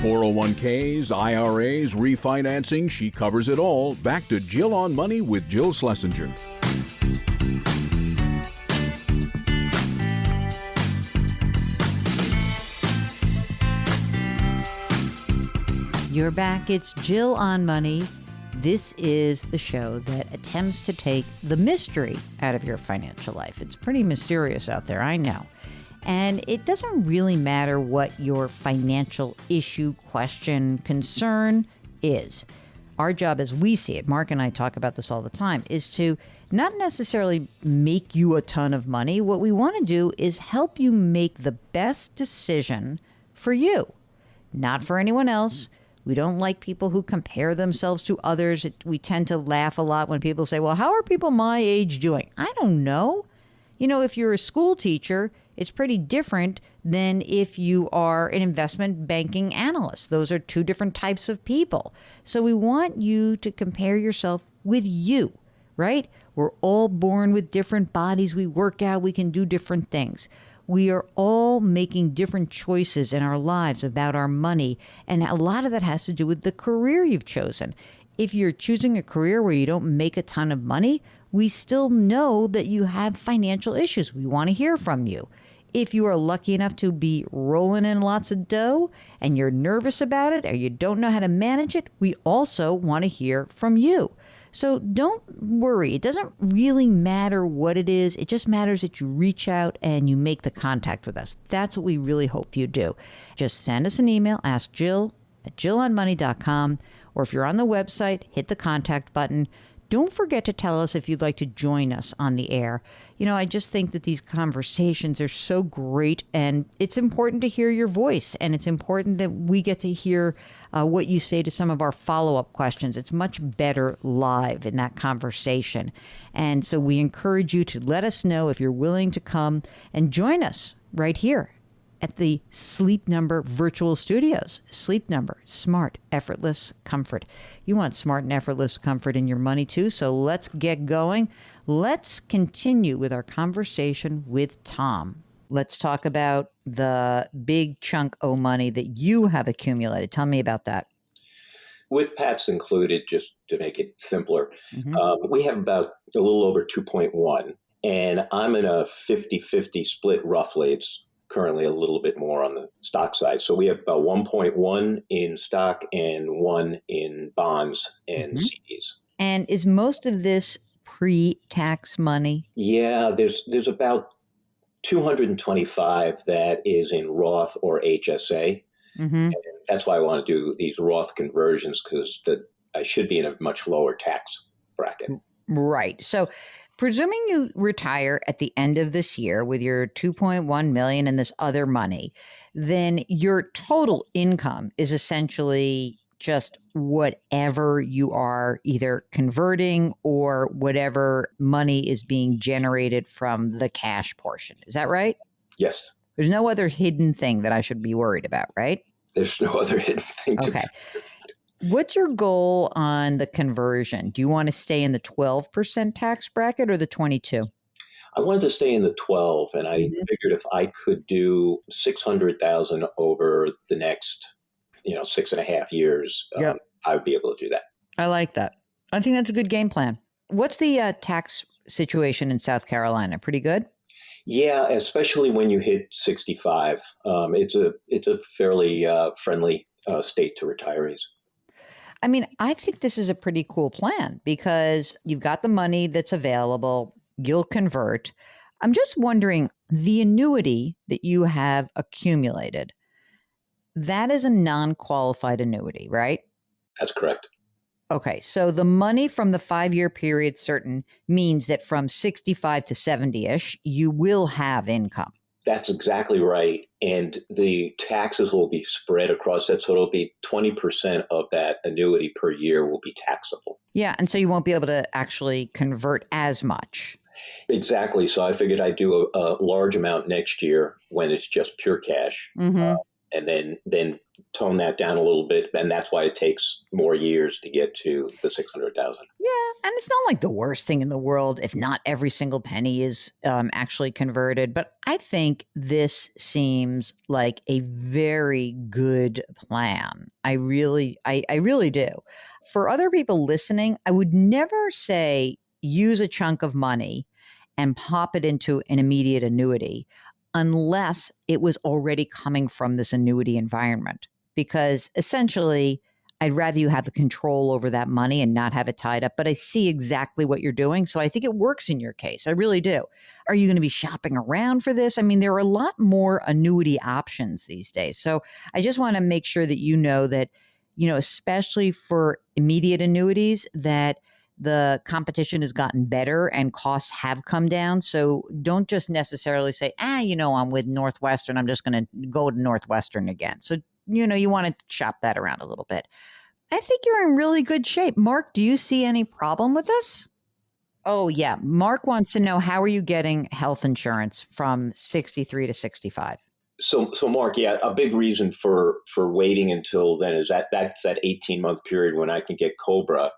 .401ks, IRAs, refinancing, she covers it all. Back to Jill on Money with Jill Schlesinger. You're back. It's Jill on Money. This is the show that attempts to take the mystery out of your financial life. It's pretty mysterious out there, I know. And it doesn't really matter what your financial issue, question, concern is. Our job as we see it, Mark and I talk about this all the time, is to not necessarily make you a ton of money. What we want to do is help you make the best decision for you, not for anyone else. We don't like people who compare themselves to others. We tend to laugh a lot when people say, well, how are people my age doing? I don't know. You know, if you're a school teacher, it's pretty different than if you are an investment banking analyst. Those are two different types of people. So we want you to compare yourself with you, right? We're all born with different bodies. We work out. We can do different things. We are all making different choices in our lives about our money. And a lot of that has to do with the career you've chosen. If you're choosing a career where you don't make a ton of money, we still know that you have financial issues. We want to hear from you. If you are lucky enough to be rolling in lots of dough and you're nervous about it or you don't know how to manage it, we also want to hear from you. So don't worry. It doesn't really matter what it is. It just matters that you reach out and you make the contact with us. That's what we really hope you do. Just send us an email, ask Jill at JillOnMoney.com, or if you're on the website, hit the contact button. Don't forget to tell us if you'd like to join us on the air. You know, I just think that these conversations are so great, and it's important to hear your voice, and it's important that we get to hear what you say to some of our follow-up questions. It's much better live in that conversation. And so we encourage you to let us know if you're willing to come and join us right here at the Sleep Number virtual studios. Sleep Number, smart, effortless comfort. You want smart and effortless comfort in your money too, so let's get going. Let's continue with our conversation with Tom. Let's talk about the big chunk of money that you have accumulated. Tell me about that. With Pat's included, just to make it simpler, we have about a little over 2.1, and I'm in a 50-50 split roughly. It's currently a little bit more on the stock side. So we have about 1.1 in stock and 1 in bonds and CDs. And is most of this pre-tax money? Yeah, there's about 225 that is in Roth or HSA. And that's why I want to do these Roth conversions, because I should be in a much lower tax bracket. Right. So presuming you retire at the end of this year with your 2.1 million and this other money, then your total income is essentially just whatever you are either converting or whatever money is being generated from the cash portion. Is that right? Yes. There's no other hidden thing that I should be worried about, right? There's no other hidden thing to Okay. What's your goal on the conversion? Do you want to stay in the 12% tax bracket or the 22? I wanted to stay in the 12, and I figured if I could do 600,000 over the next, 6.5 years, Yep. I would be able to do that. I like that. I think that's a good game plan. What's the tax situation in South Carolina? Pretty good? Yeah, especially when you hit 65. It's a fairly friendly state to retirees. I mean, I think this is a pretty cool plan because you've got the money that's available. You'll convert. I'm just wondering, the annuity that you have accumulated, that is a non-qualified annuity, right? That's correct. Okay, so the money from the 5-year period certain means that from 65 to 70-ish, you will have income. That's exactly right. And the taxes will be spread across that. So it'll be 20% of that annuity per year will be taxable. Yeah, and so you won't be able to actually convert as much. Exactly. So I figured I'd do a large amount next year when it's just pure cash. Mm-hmm. And then tone that down a little bit. And that's why it takes more years to get to the 600,000. Yeah, and it's not like the worst thing in the world if not every single penny is actually converted. But I think this seems like a very good plan. I really do. For other people listening, I would never say use a chunk of money and pop it into an immediate annuity unless it was already coming from this annuity environment. Because essentially, I'd rather you have the control over that money and not have it tied up. But I see exactly what you're doing. So I think it works in your case. I really do. Are you going to be shopping around for this? I mean, there are a lot more annuity options these days. So I just want to make sure that you know that, especially for immediate annuities, that the competition has gotten better and costs have come down. So don't just necessarily say, I'm with Northwestern. I'm just going to go to Northwestern again. So, you want to shop that around a little bit. I think you're in really good shape. Mark, do you see any problem with this? Oh, yeah. Mark wants to know, how are you getting health insurance from 63 to 65? So Mark, yeah, a big reason for waiting until then is that's that 18-month period when I can get COBRA.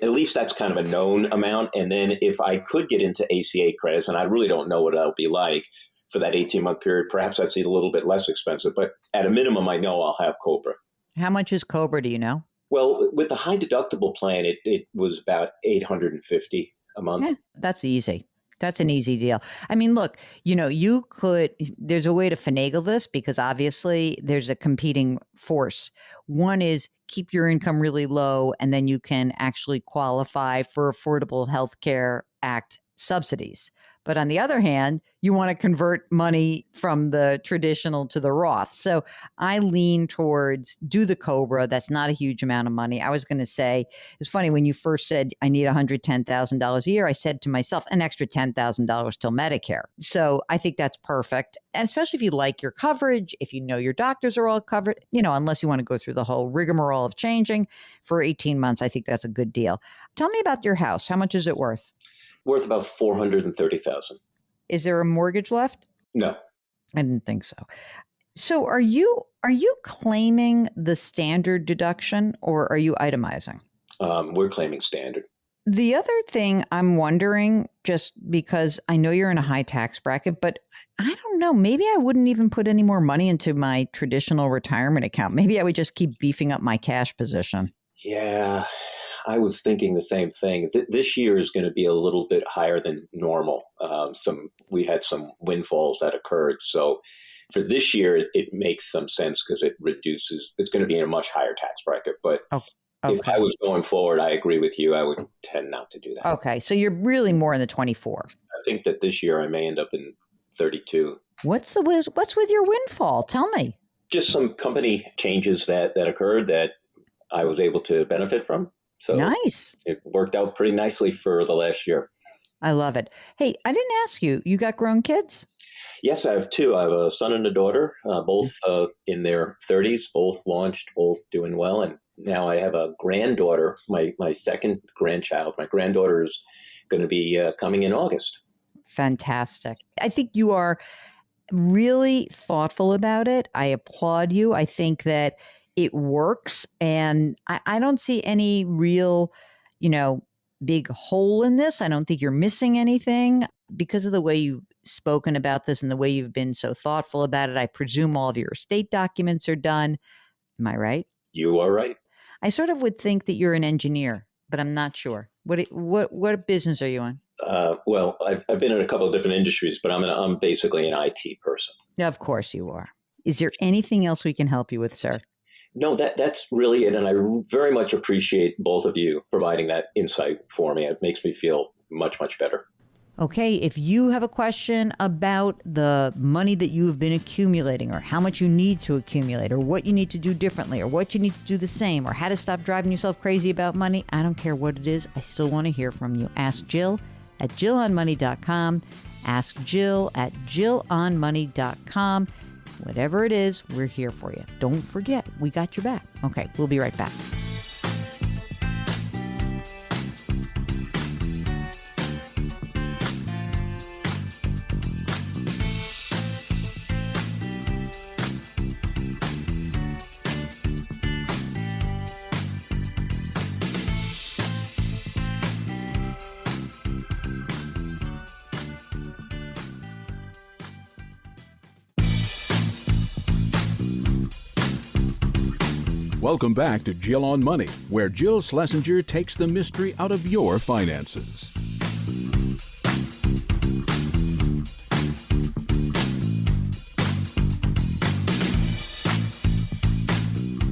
At least that's kind of a known amount. And then if I could get into ACA credits, and I really don't know what that'll be like for that 18-month period, perhaps that's a little bit less expensive. But at a minimum, I know I'll have COBRA. How much is COBRA, do you know? Well, with the high deductible plan, it was about $850 a month. Yeah, that's easy. That's an easy deal. I mean, look, there's a way to finagle this because obviously there's a competing force. One is keep your income really low, and then you can actually qualify for Affordable Health Care Act subsidies. But on the other hand, you want to convert money from the traditional to the Roth. So I lean towards do the COBRA. That's not a huge amount of money. I was going to say, it's funny when you first said I need $110,000 a year, I said to myself, an extra $10,000 till Medicare. So I think that's perfect. And especially if you like your coverage, if you know your doctors are all covered, unless you want to go through the whole rigmarole of changing for 18 months, I think that's a good deal. Tell me about your house. How much is it worth? Worth about $430,000. Is there a mortgage left? No. I didn't think so. So are you claiming the standard deduction or are you itemizing? We're claiming standard. The other thing I'm wondering, just because I know you're in a high tax bracket, but I don't know, maybe I wouldn't even put any more money into my traditional retirement account. Maybe I would just keep beefing up my cash position. Yeah. I was thinking the same thing. This year is going to be a little bit higher than normal. We had some windfalls that occurred. So for this year, it makes some sense because it reduces. It's going to be in a much higher tax bracket. But if I was going forward, I agree with you. I would tend not to do that. Okay. So you're really more in the 24. I think that this year I may end up in 32. What's with your windfall? Tell me. Just some company changes that occurred that I was able to benefit from. So nice. It worked out pretty nicely for the last year. I love it. Hey, I didn't ask you. You got grown kids? Yes, I have two. I have a son and a daughter, both in their 30s, both launched, both doing well. And now I have a granddaughter, my second grandchild. My granddaughter is going to be coming in August. Fantastic. I think you are really thoughtful about it. I applaud you. I think that it works. And I don't see any real, big hole in this. I don't think you're missing anything because of the way you've spoken about this and the way you've been so thoughtful about it. I presume all of your estate documents are done. Am I right? You are right. I sort of would think that you're an engineer, but I'm not sure. What business are you in? Well, I've been in a couple of different industries, but I'm basically an IT person. Of course you are. Is there anything else we can help you with, sir? No, that's really it. And I very much appreciate both of you providing that insight for me. It makes me feel much, much better. Okay, if you have a question about the money that you have been accumulating or how much you need to accumulate or what you need to do differently or what you need to do the same or how to stop driving yourself crazy about money, I don't care what it is. I still want to hear from you. Ask Jill at jillonmoney.com. Ask Jill at jillonmoney.com. Whatever it is, we're here for you. Don't forget, we got your back. Okay, we'll be right back. Welcome back to Jill on Money, where Jill Schlesinger takes the mystery out of your finances.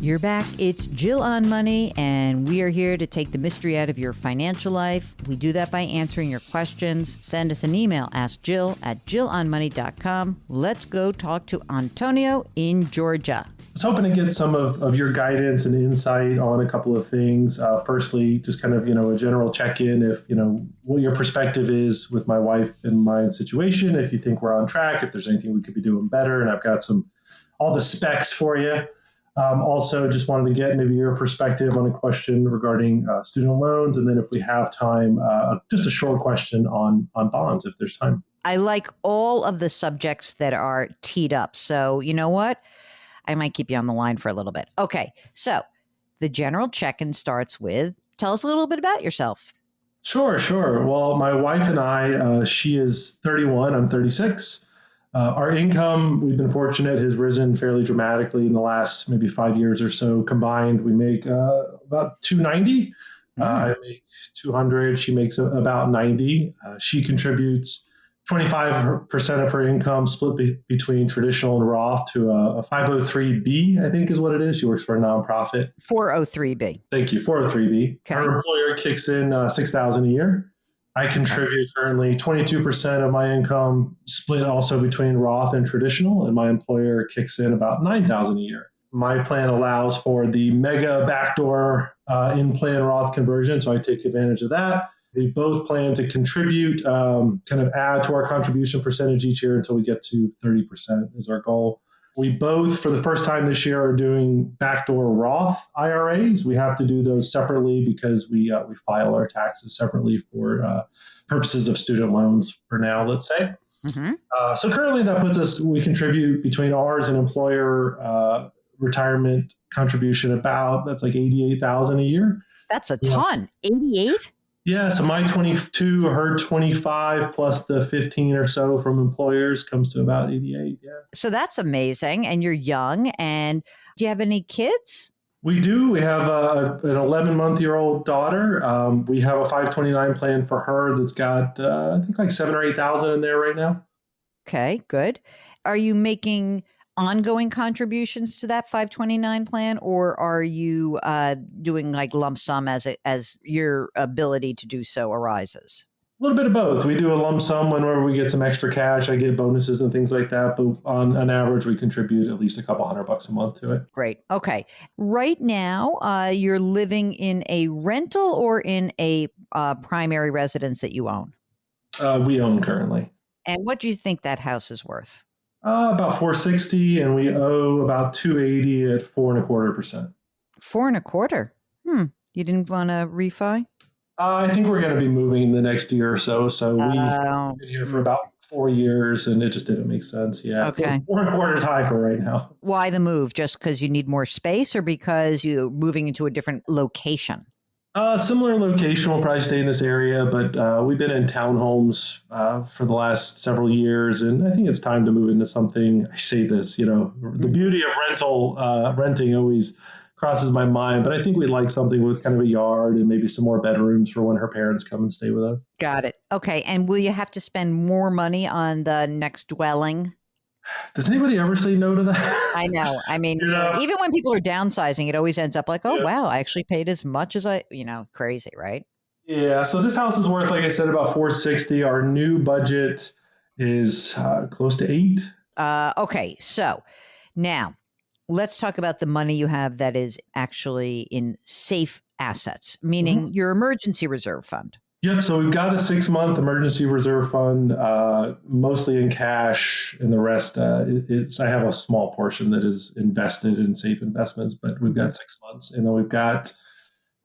You're back. It's Jill on Money, and we are here to take the mystery out of your financial life. We do that by answering your questions. Send us an email, askjill@jillonmoney.com. Let's go talk to Antonio in Georgia. I was hoping to get some of your guidance and insight on a couple of things. Firstly, just kind of, a general check-in if, what your perspective is with my wife and my situation, if you think we're on track, if there's anything we could be doing better. And I've got all the specs for you. Also, just wanted to get maybe your perspective on a question regarding student loans. And then if we have time, just a short question on bonds, if there's time. I like all of the subjects that are teed up. So you know what? I might keep you on the line for a little bit. Okay, so the general check-in starts with, tell us a little bit about yourself. Sure. Well, my wife and I, she is 31, I'm 36. Our income, we've been fortunate, has risen fairly dramatically in the last maybe 5 years or so. Combined, we make about $290. I make $200. She makes about $90. She contributes 25% of her income split between traditional and Roth to a 503B, I think is what it is. She works for a nonprofit. 403B. Thank you, 403B. Okay. Her employer kicks in $6,000 a year. I contribute currently 22% of my income split also between Roth and traditional, and my employer kicks in about $9,000 a year. My plan allows for the mega backdoor in-plan Roth conversion, so I take advantage of that. We both plan to contribute, kind of add to our contribution percentage each year until we get to 30% is our goal. We both, for the first time this year, are doing backdoor Roth IRAs. We have to do those separately because we file our taxes separately for purposes of student loans for now, let's say. Mm-hmm. So currently that puts us, we contribute between ours and employer retirement contribution that's like $88,000 a year. That's a ton. 88? Yeah, so my 22, her 25, plus the 15 or so from employers comes to about 88, yeah. So that's amazing, and you're young, and do you have any kids? We do. We have an 11-month-year-old daughter. We have a 529 plan for her that's got, I think, like 7,000 or 8,000 in there right now. Okay, good. Are you making ongoing contributions to that 529 plan, or are you doing like lump sum as your ability to do so arises? A little bit of both. We do a lump sum whenever we get some extra cash. I get bonuses and things like that. But on an average, we contribute at least a couple $100 a month to it. Great. Okay. Right now, you're living in a rental or in a primary residence that you own? We own currently. And what do you think that house is worth? About $460, and we owe about $280 at 4.25%. 4.25%. You didn't want to refi? I think we're going to be moving the next year or so. So we've been here for about 4 years, and it just didn't make sense. Yeah. Okay. So 4.25 is high for right now. Why the move? Just because you need more space or because you're moving into a different location? Similar location. We'll probably stay in this area, but we've been in townhomes for the last several years, and I think it's time to move into something. I say this, the beauty of renting always crosses my mind, but I think we'd like something with kind of a yard and maybe some more bedrooms for when her parents come and stay with us. Got it. Okay. And will you have to spend more money on the next dwelling? Does anybody ever say no to that? I know. I mean, even when people are downsizing, it always ends up like, oh, wow, I actually paid as much as crazy, right? Yeah. So this house is worth, like I said, about $460. Our new budget is close to $8. Okay. So now let's talk about the money you have that is actually in safe assets, meaning your emergency reserve fund. Yep. So we've got a 6-month emergency reserve fund, mostly in cash, and the rest, I have a small portion that is invested in safe investments, but we've got 6 months. And then we've got,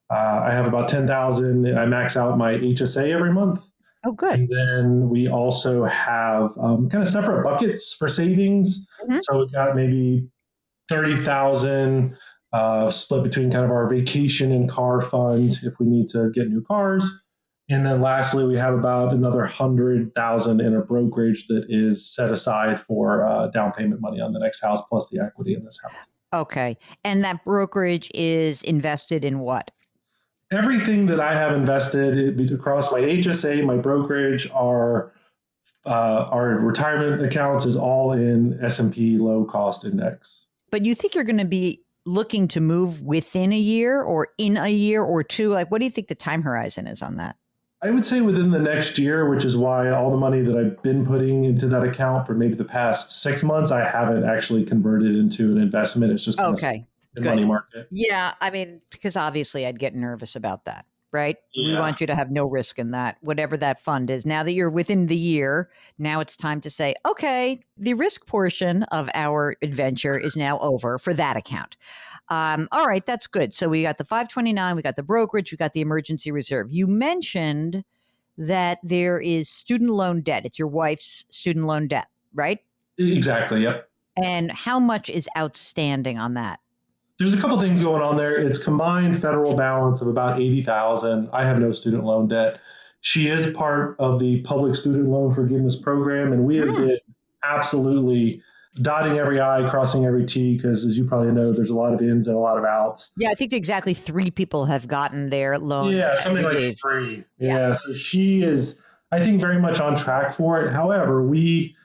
I have about 10,000. I max out my HSA every month. Oh, good. And then we also have kind of separate buckets for savings. So we've got maybe 30,000 split between kind of our vacation and car fund if we need to get new cars. And then lastly, we have about another 100,000 in a brokerage that is set aside for down payment money on the next house, plus the equity in this house. Okay. And that brokerage is invested in what? Everything that I have invested across my HSA, my brokerage, our retirement accounts is all in S&P low cost index. But you think you're going to be looking to move within a year or in a year or two? Like, what do you think the time horizon is on that? I would say within the next year, which is why all the money that I've been putting into that account for maybe the past 6 months, I haven't actually converted into an investment. It's just okay. In money market. Yeah. I mean, because obviously I'd get nervous about that, right? Yeah. We want you to have no risk in that, whatever that fund is. Now that you're within the year, now it's time to say, okay, the risk portion of our adventure is now over for that account. All right, that's good. So we got the 529, we got the brokerage, we got the emergency reserve. You mentioned that there is student loan debt. It's your wife's student loan debt, right? Exactly. Yep. And how much is outstanding on that? There's a couple things going on there. It's combined federal balance of about $80,000. I have no student loan debt. She is part of the public student loan forgiveness program, and we have been absolutely dotting every I, crossing every T, because as you probably know, there's a lot of ins and a lot of outs. Yeah, I think exactly 3 people have gotten their loans. Yeah, something like 3. Yeah, so she is, I think, very much on track for it. However, we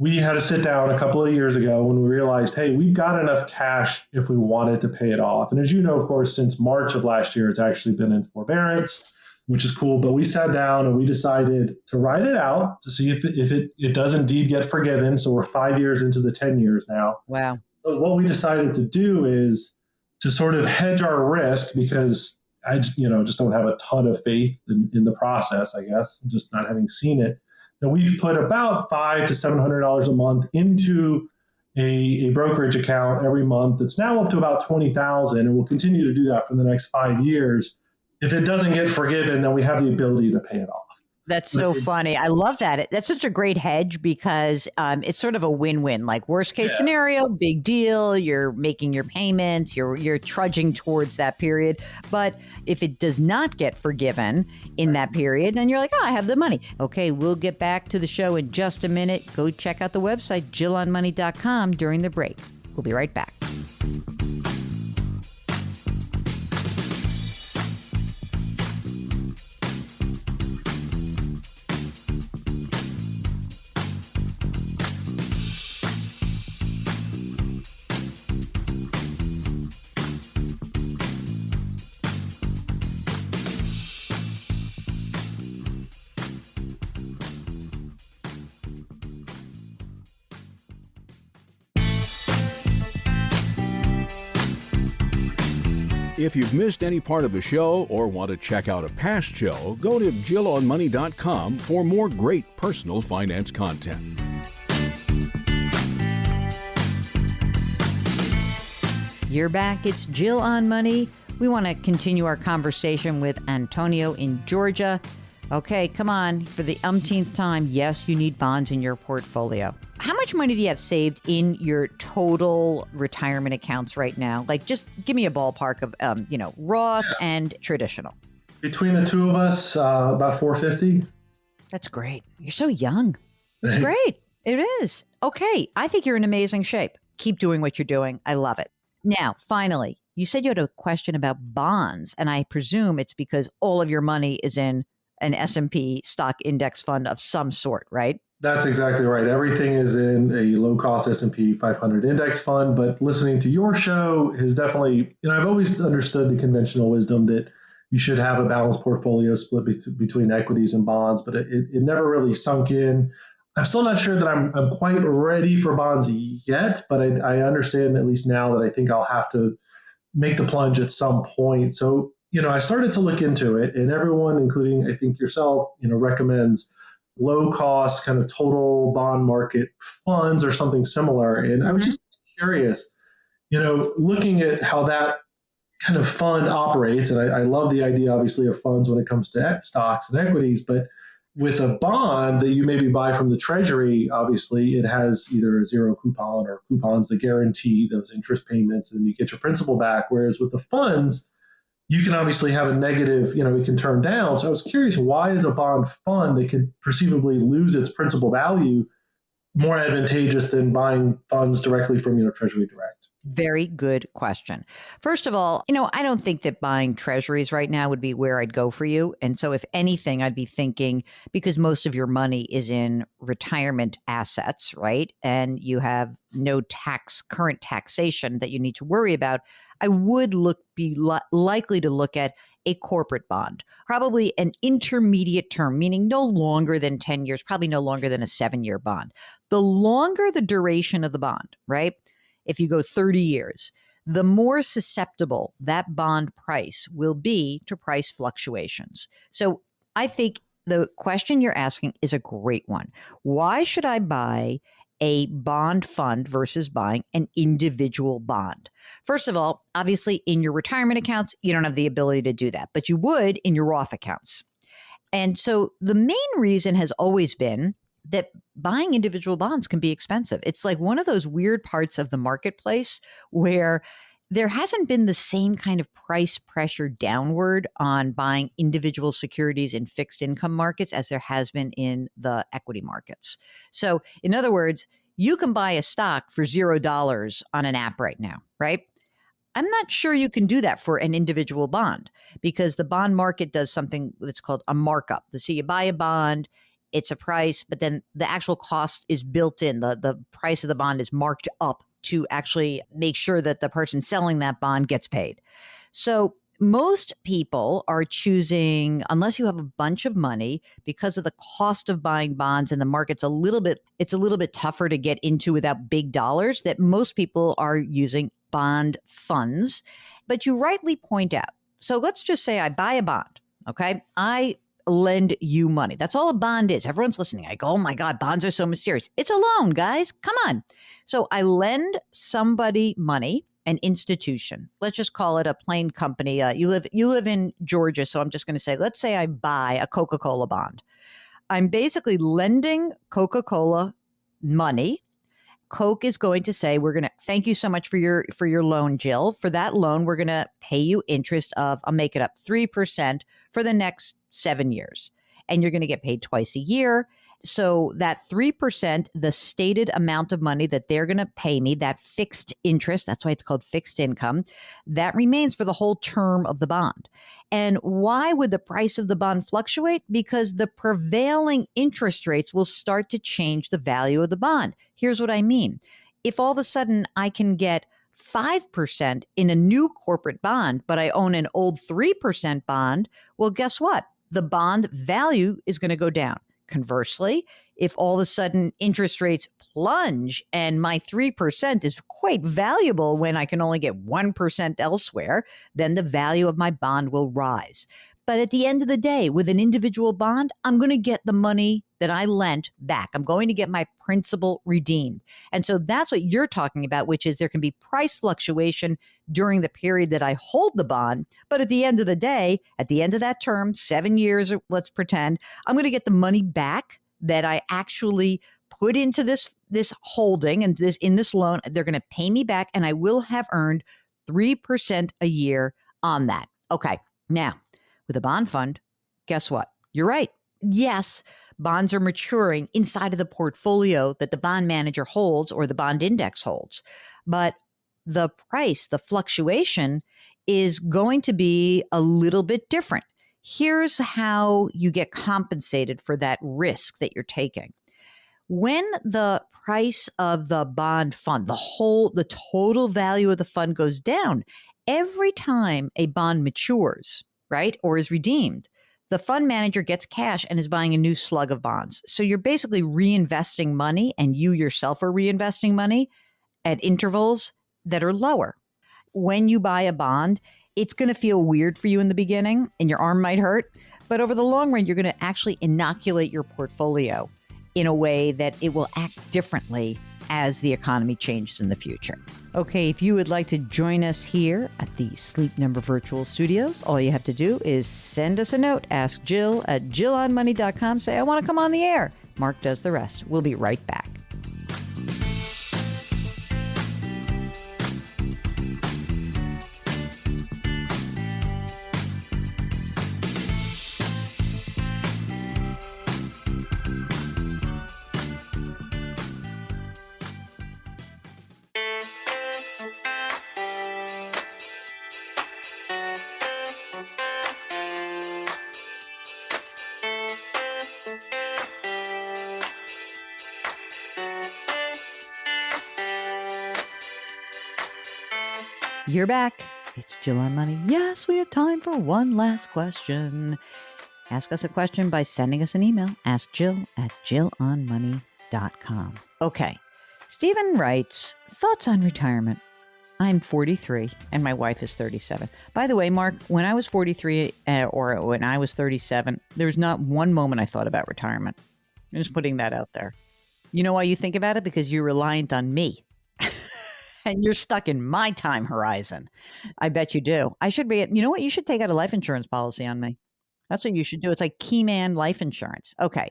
had to sit down a couple of years ago when we realized, hey, we've got enough cash if we wanted to pay it off. And as you know, of course, since March of last year, it's actually been in forbearance, which is cool. But we sat down and we decided to write it out to see if it does indeed get forgiven. So we're 5 years into the 10 years now. Wow. But what we decided to do is to sort of hedge our risk, because I just don't have a ton of faith in the process, I guess, just not having seen it. That we've put about $500 to $700 a month into a brokerage account every month. It's now up to about $20,000, and we'll continue to do that for the next 5 years. If it doesn't get forgiven, then we have the ability to pay it off. That's so funny. I love that. That's such a great hedge because it's sort of a win-win. Like worst case scenario, big deal. You're making your payments. You're trudging towards that period. But if it does not get forgiven in that period, then you're like, oh, I have the money. Okay, we'll get back to the show in just a minute. Go check out the website, JillOnMoney.com during the break. We'll be right back. If you've missed any part of a show or want to check out a past show, go to JillOnMoney.com for more great personal finance content. You're back. It's Jill on Money. We want to continue our conversation with Antonio in Georgia. Okay, come on. For the umpteenth time, yes, you need bonds in your portfolio. How much money do you have saved in your total retirement accounts right now? Like, just give me a ballpark of, Roth and traditional. Between the two of us, about 450. That's great. You're so young. It's great. It is. Okay. I think you're in amazing shape. Keep doing what you're doing. I love it. Now, finally, you said you had a question about bonds, and I presume it's because all of your money is in an S&P stock index fund of some sort, right? That's exactly right. Everything is in a low-cost S&P 500 index fund, but listening to your show has definitely, I've always understood the conventional wisdom that you should have a balanced portfolio split between equities and bonds, but it never really sunk in. I'm still not sure that I'm quite ready for bonds yet, but I understand at least now that I think I'll have to make the plunge at some point. So, I started to look into it, and everyone, including I think yourself, recommends low cost kind of total bond market funds or something similar. And I was just curious, looking at how that kind of fund operates. And I love the idea, obviously, of funds when it comes to stocks and equities, but with a bond that you maybe buy from the Treasury, obviously it has either a zero coupon or coupons that guarantee those interest payments and you get your principal back. Whereas with the funds, you can obviously have a negative, it can turn down. So I was curious, why is a bond fund that could perceivably lose its principal value more advantageous than buying funds directly from, Treasury Direct? Very good question. First of all, I don't think that buying treasuries right now would be where I'd go for you. And so if anything, I'd be thinking, because most of your money is in retirement assets, right? And you have no current taxation that you need to worry about, I would be likely to look at a corporate bond, probably an intermediate term, meaning no longer than 10 years, probably no longer than a 7-year bond. The longer the duration of the bond, right? If you go 30 years, the more susceptible that bond price will be to price fluctuations. So I think the question you're asking is a great one. Why should I buy a bond fund versus buying an individual bond? First of all, obviously in your retirement accounts, you don't have the ability to do that, but you would in your Roth accounts. And so the main reason has always been that buying individual bonds can be expensive. It's like one of those weird parts of the marketplace where there hasn't been the same kind of price pressure downward on buying individual securities in fixed income markets as there has been in the equity markets. So in other words, you can buy a stock for $0 on an app right now, right? I'm not sure you can do that for an individual bond because the bond market does something that's called a markup. So you buy a bond, it's a price, but then the actual cost is built in. The price of the bond is marked up to actually make sure that the person selling that bond gets paid. So most people are choosing, unless you have a bunch of money, because of the cost of buying bonds and the market's a little bit tougher to get into without big dollars, that most people are using bond funds. But you rightly point out. So let's just say I buy a bond, okay? I lend you money. That's all a bond is. Everyone's listening. I go, oh my God, bonds are so mysterious. It's a loan, guys. Come on. So I lend somebody money, an institution. Let's just call it a plain company. You live in Georgia, so I'm just going to say, let's say I buy a Coca-Cola bond. I'm basically lending Coca-Cola money. Coke is going to say, we're going to thank you so much for your loan, Jill. For that loan, we're going to pay you interest of, I'll make it up, 3% for the next 7 years. And you're going to get paid twice a year. So that 3%, the stated amount of money that they're going to pay me, that fixed interest, that's why it's called fixed income, that remains for the whole term of the bond. And why would the price of the bond fluctuate? Because the prevailing interest rates will start to change the value of the bond. Here's what I mean. If all of a sudden I can get 5% in a new corporate bond, but I own an old 3% bond, well, guess what? The bond value is going to go down. Conversely, if all of a sudden interest rates plunge and my 3% is quite valuable when I can only get 1% elsewhere, then the value of my bond will rise. But at the end of the day, with an individual bond, I'm going to get the money that I lent back. I'm going to get my principal redeemed. And so that's what you're talking about, which is there can be price fluctuation during the period that I hold the bond. But at the end of the day, at the end of that term, 7 years, let's pretend, I'm going to get the money back that I actually put into this holding and in this loan. They're going to pay me back, and I will have earned 3% a year on that. Okay. Now, with a bond fund, guess what? You're right. Yes, bonds are maturing inside of the portfolio that the bond manager holds or the bond index holds. But the price, the fluctuation is going to be a little bit different. Here's how you get compensated for that risk that you're taking. When the price of the bond fund, the total value of the fund goes down, every time a bond matures, right, or is redeemed, the fund manager gets cash and is buying a new slug of bonds. So you're basically reinvesting money, and you yourself are reinvesting money at intervals that are lower. When you buy a bond, it's going to feel weird for you in the beginning and your arm might hurt, but over the long run, you're going to actually inoculate your portfolio in a way that it will act differently as the economy changes in the future. Okay, if you would like to join us here at the Sleep Number Virtual Studios, all you have to do is send us a note. Ask Jill at jillonmoney.com. Say, I want to come on the air. Mark does the rest. We'll be right back. You're back. It's Jill on Money. Yes, we have time for one last question. Ask us a question by sending us an email. Ask Jill at jillonmoney.com. Okay. Stephen writes, thoughts on retirement. I'm 43 and my wife is 37. By the way, Mark, when I was 43 or when I was 37, there's not one moment I thought about retirement. I'm just putting that out there. You know why you think about it? Because you're reliant on me. And you're stuck in my time horizon. I bet you do. I should be, you know what? You should take out a life insurance policy on me. That's what you should do. It's like Keyman life insurance. Okay.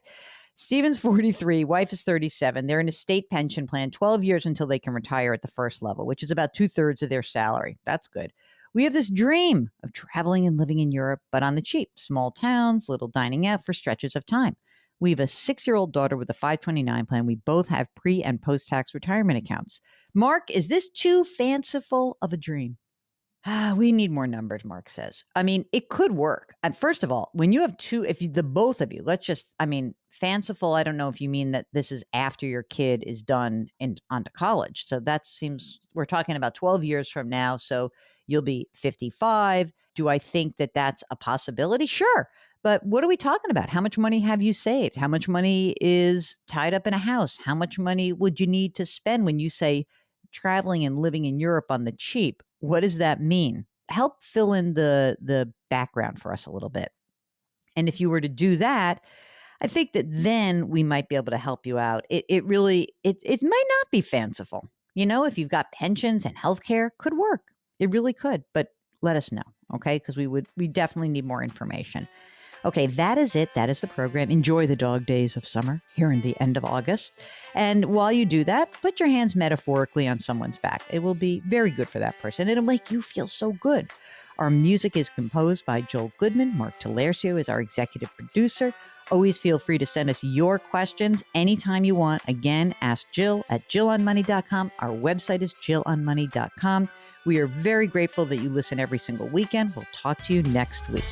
Steven's 43, wife is 37. They're in a state pension plan, 12 years until they can retire at the first level, which is about 2/3 of their salary. That's good. We have this dream of traveling and living in Europe, but on the cheap, small towns, little dining out for stretches of time. We have a 6-year-old daughter with a 529 plan. We both have pre and post-tax retirement accounts. Mark, is this too fanciful of a dream? We need more numbers, Mark says. I mean, it could work. And first of all, when you have two, the both of you, fanciful, I don't know if you mean that this is after your kid is done and onto college. So that seems, we're talking about 12 years from now. So you'll be 55. Do I think that that's a possibility? Sure. But what are we talking about? How much money have you saved? How much money is tied up in a house? How much money would you need to spend when you say traveling and living in Europe on the cheap? What does that mean? Help fill in the background for us a little bit. And if you were to do that, I think that then we might be able to help you out. It might not be fanciful. You know, if you've got pensions and healthcare, could work. It really could. But let us know, okay? Because we definitely need more information. Okay, that is it. That is the program. Enjoy the dog days of summer here in the end of August. And while you do that, put your hands metaphorically on someone's back. It will be very good for that person. It'll make you feel so good. Our music is composed by Joel Goodman. Mark Talercio is our executive producer. Always feel free to send us your questions anytime you want. Again, ask Jill at jillonmoney.com. Our website is jillonmoney.com. We are very grateful that you listen every single weekend. We'll talk to you next week.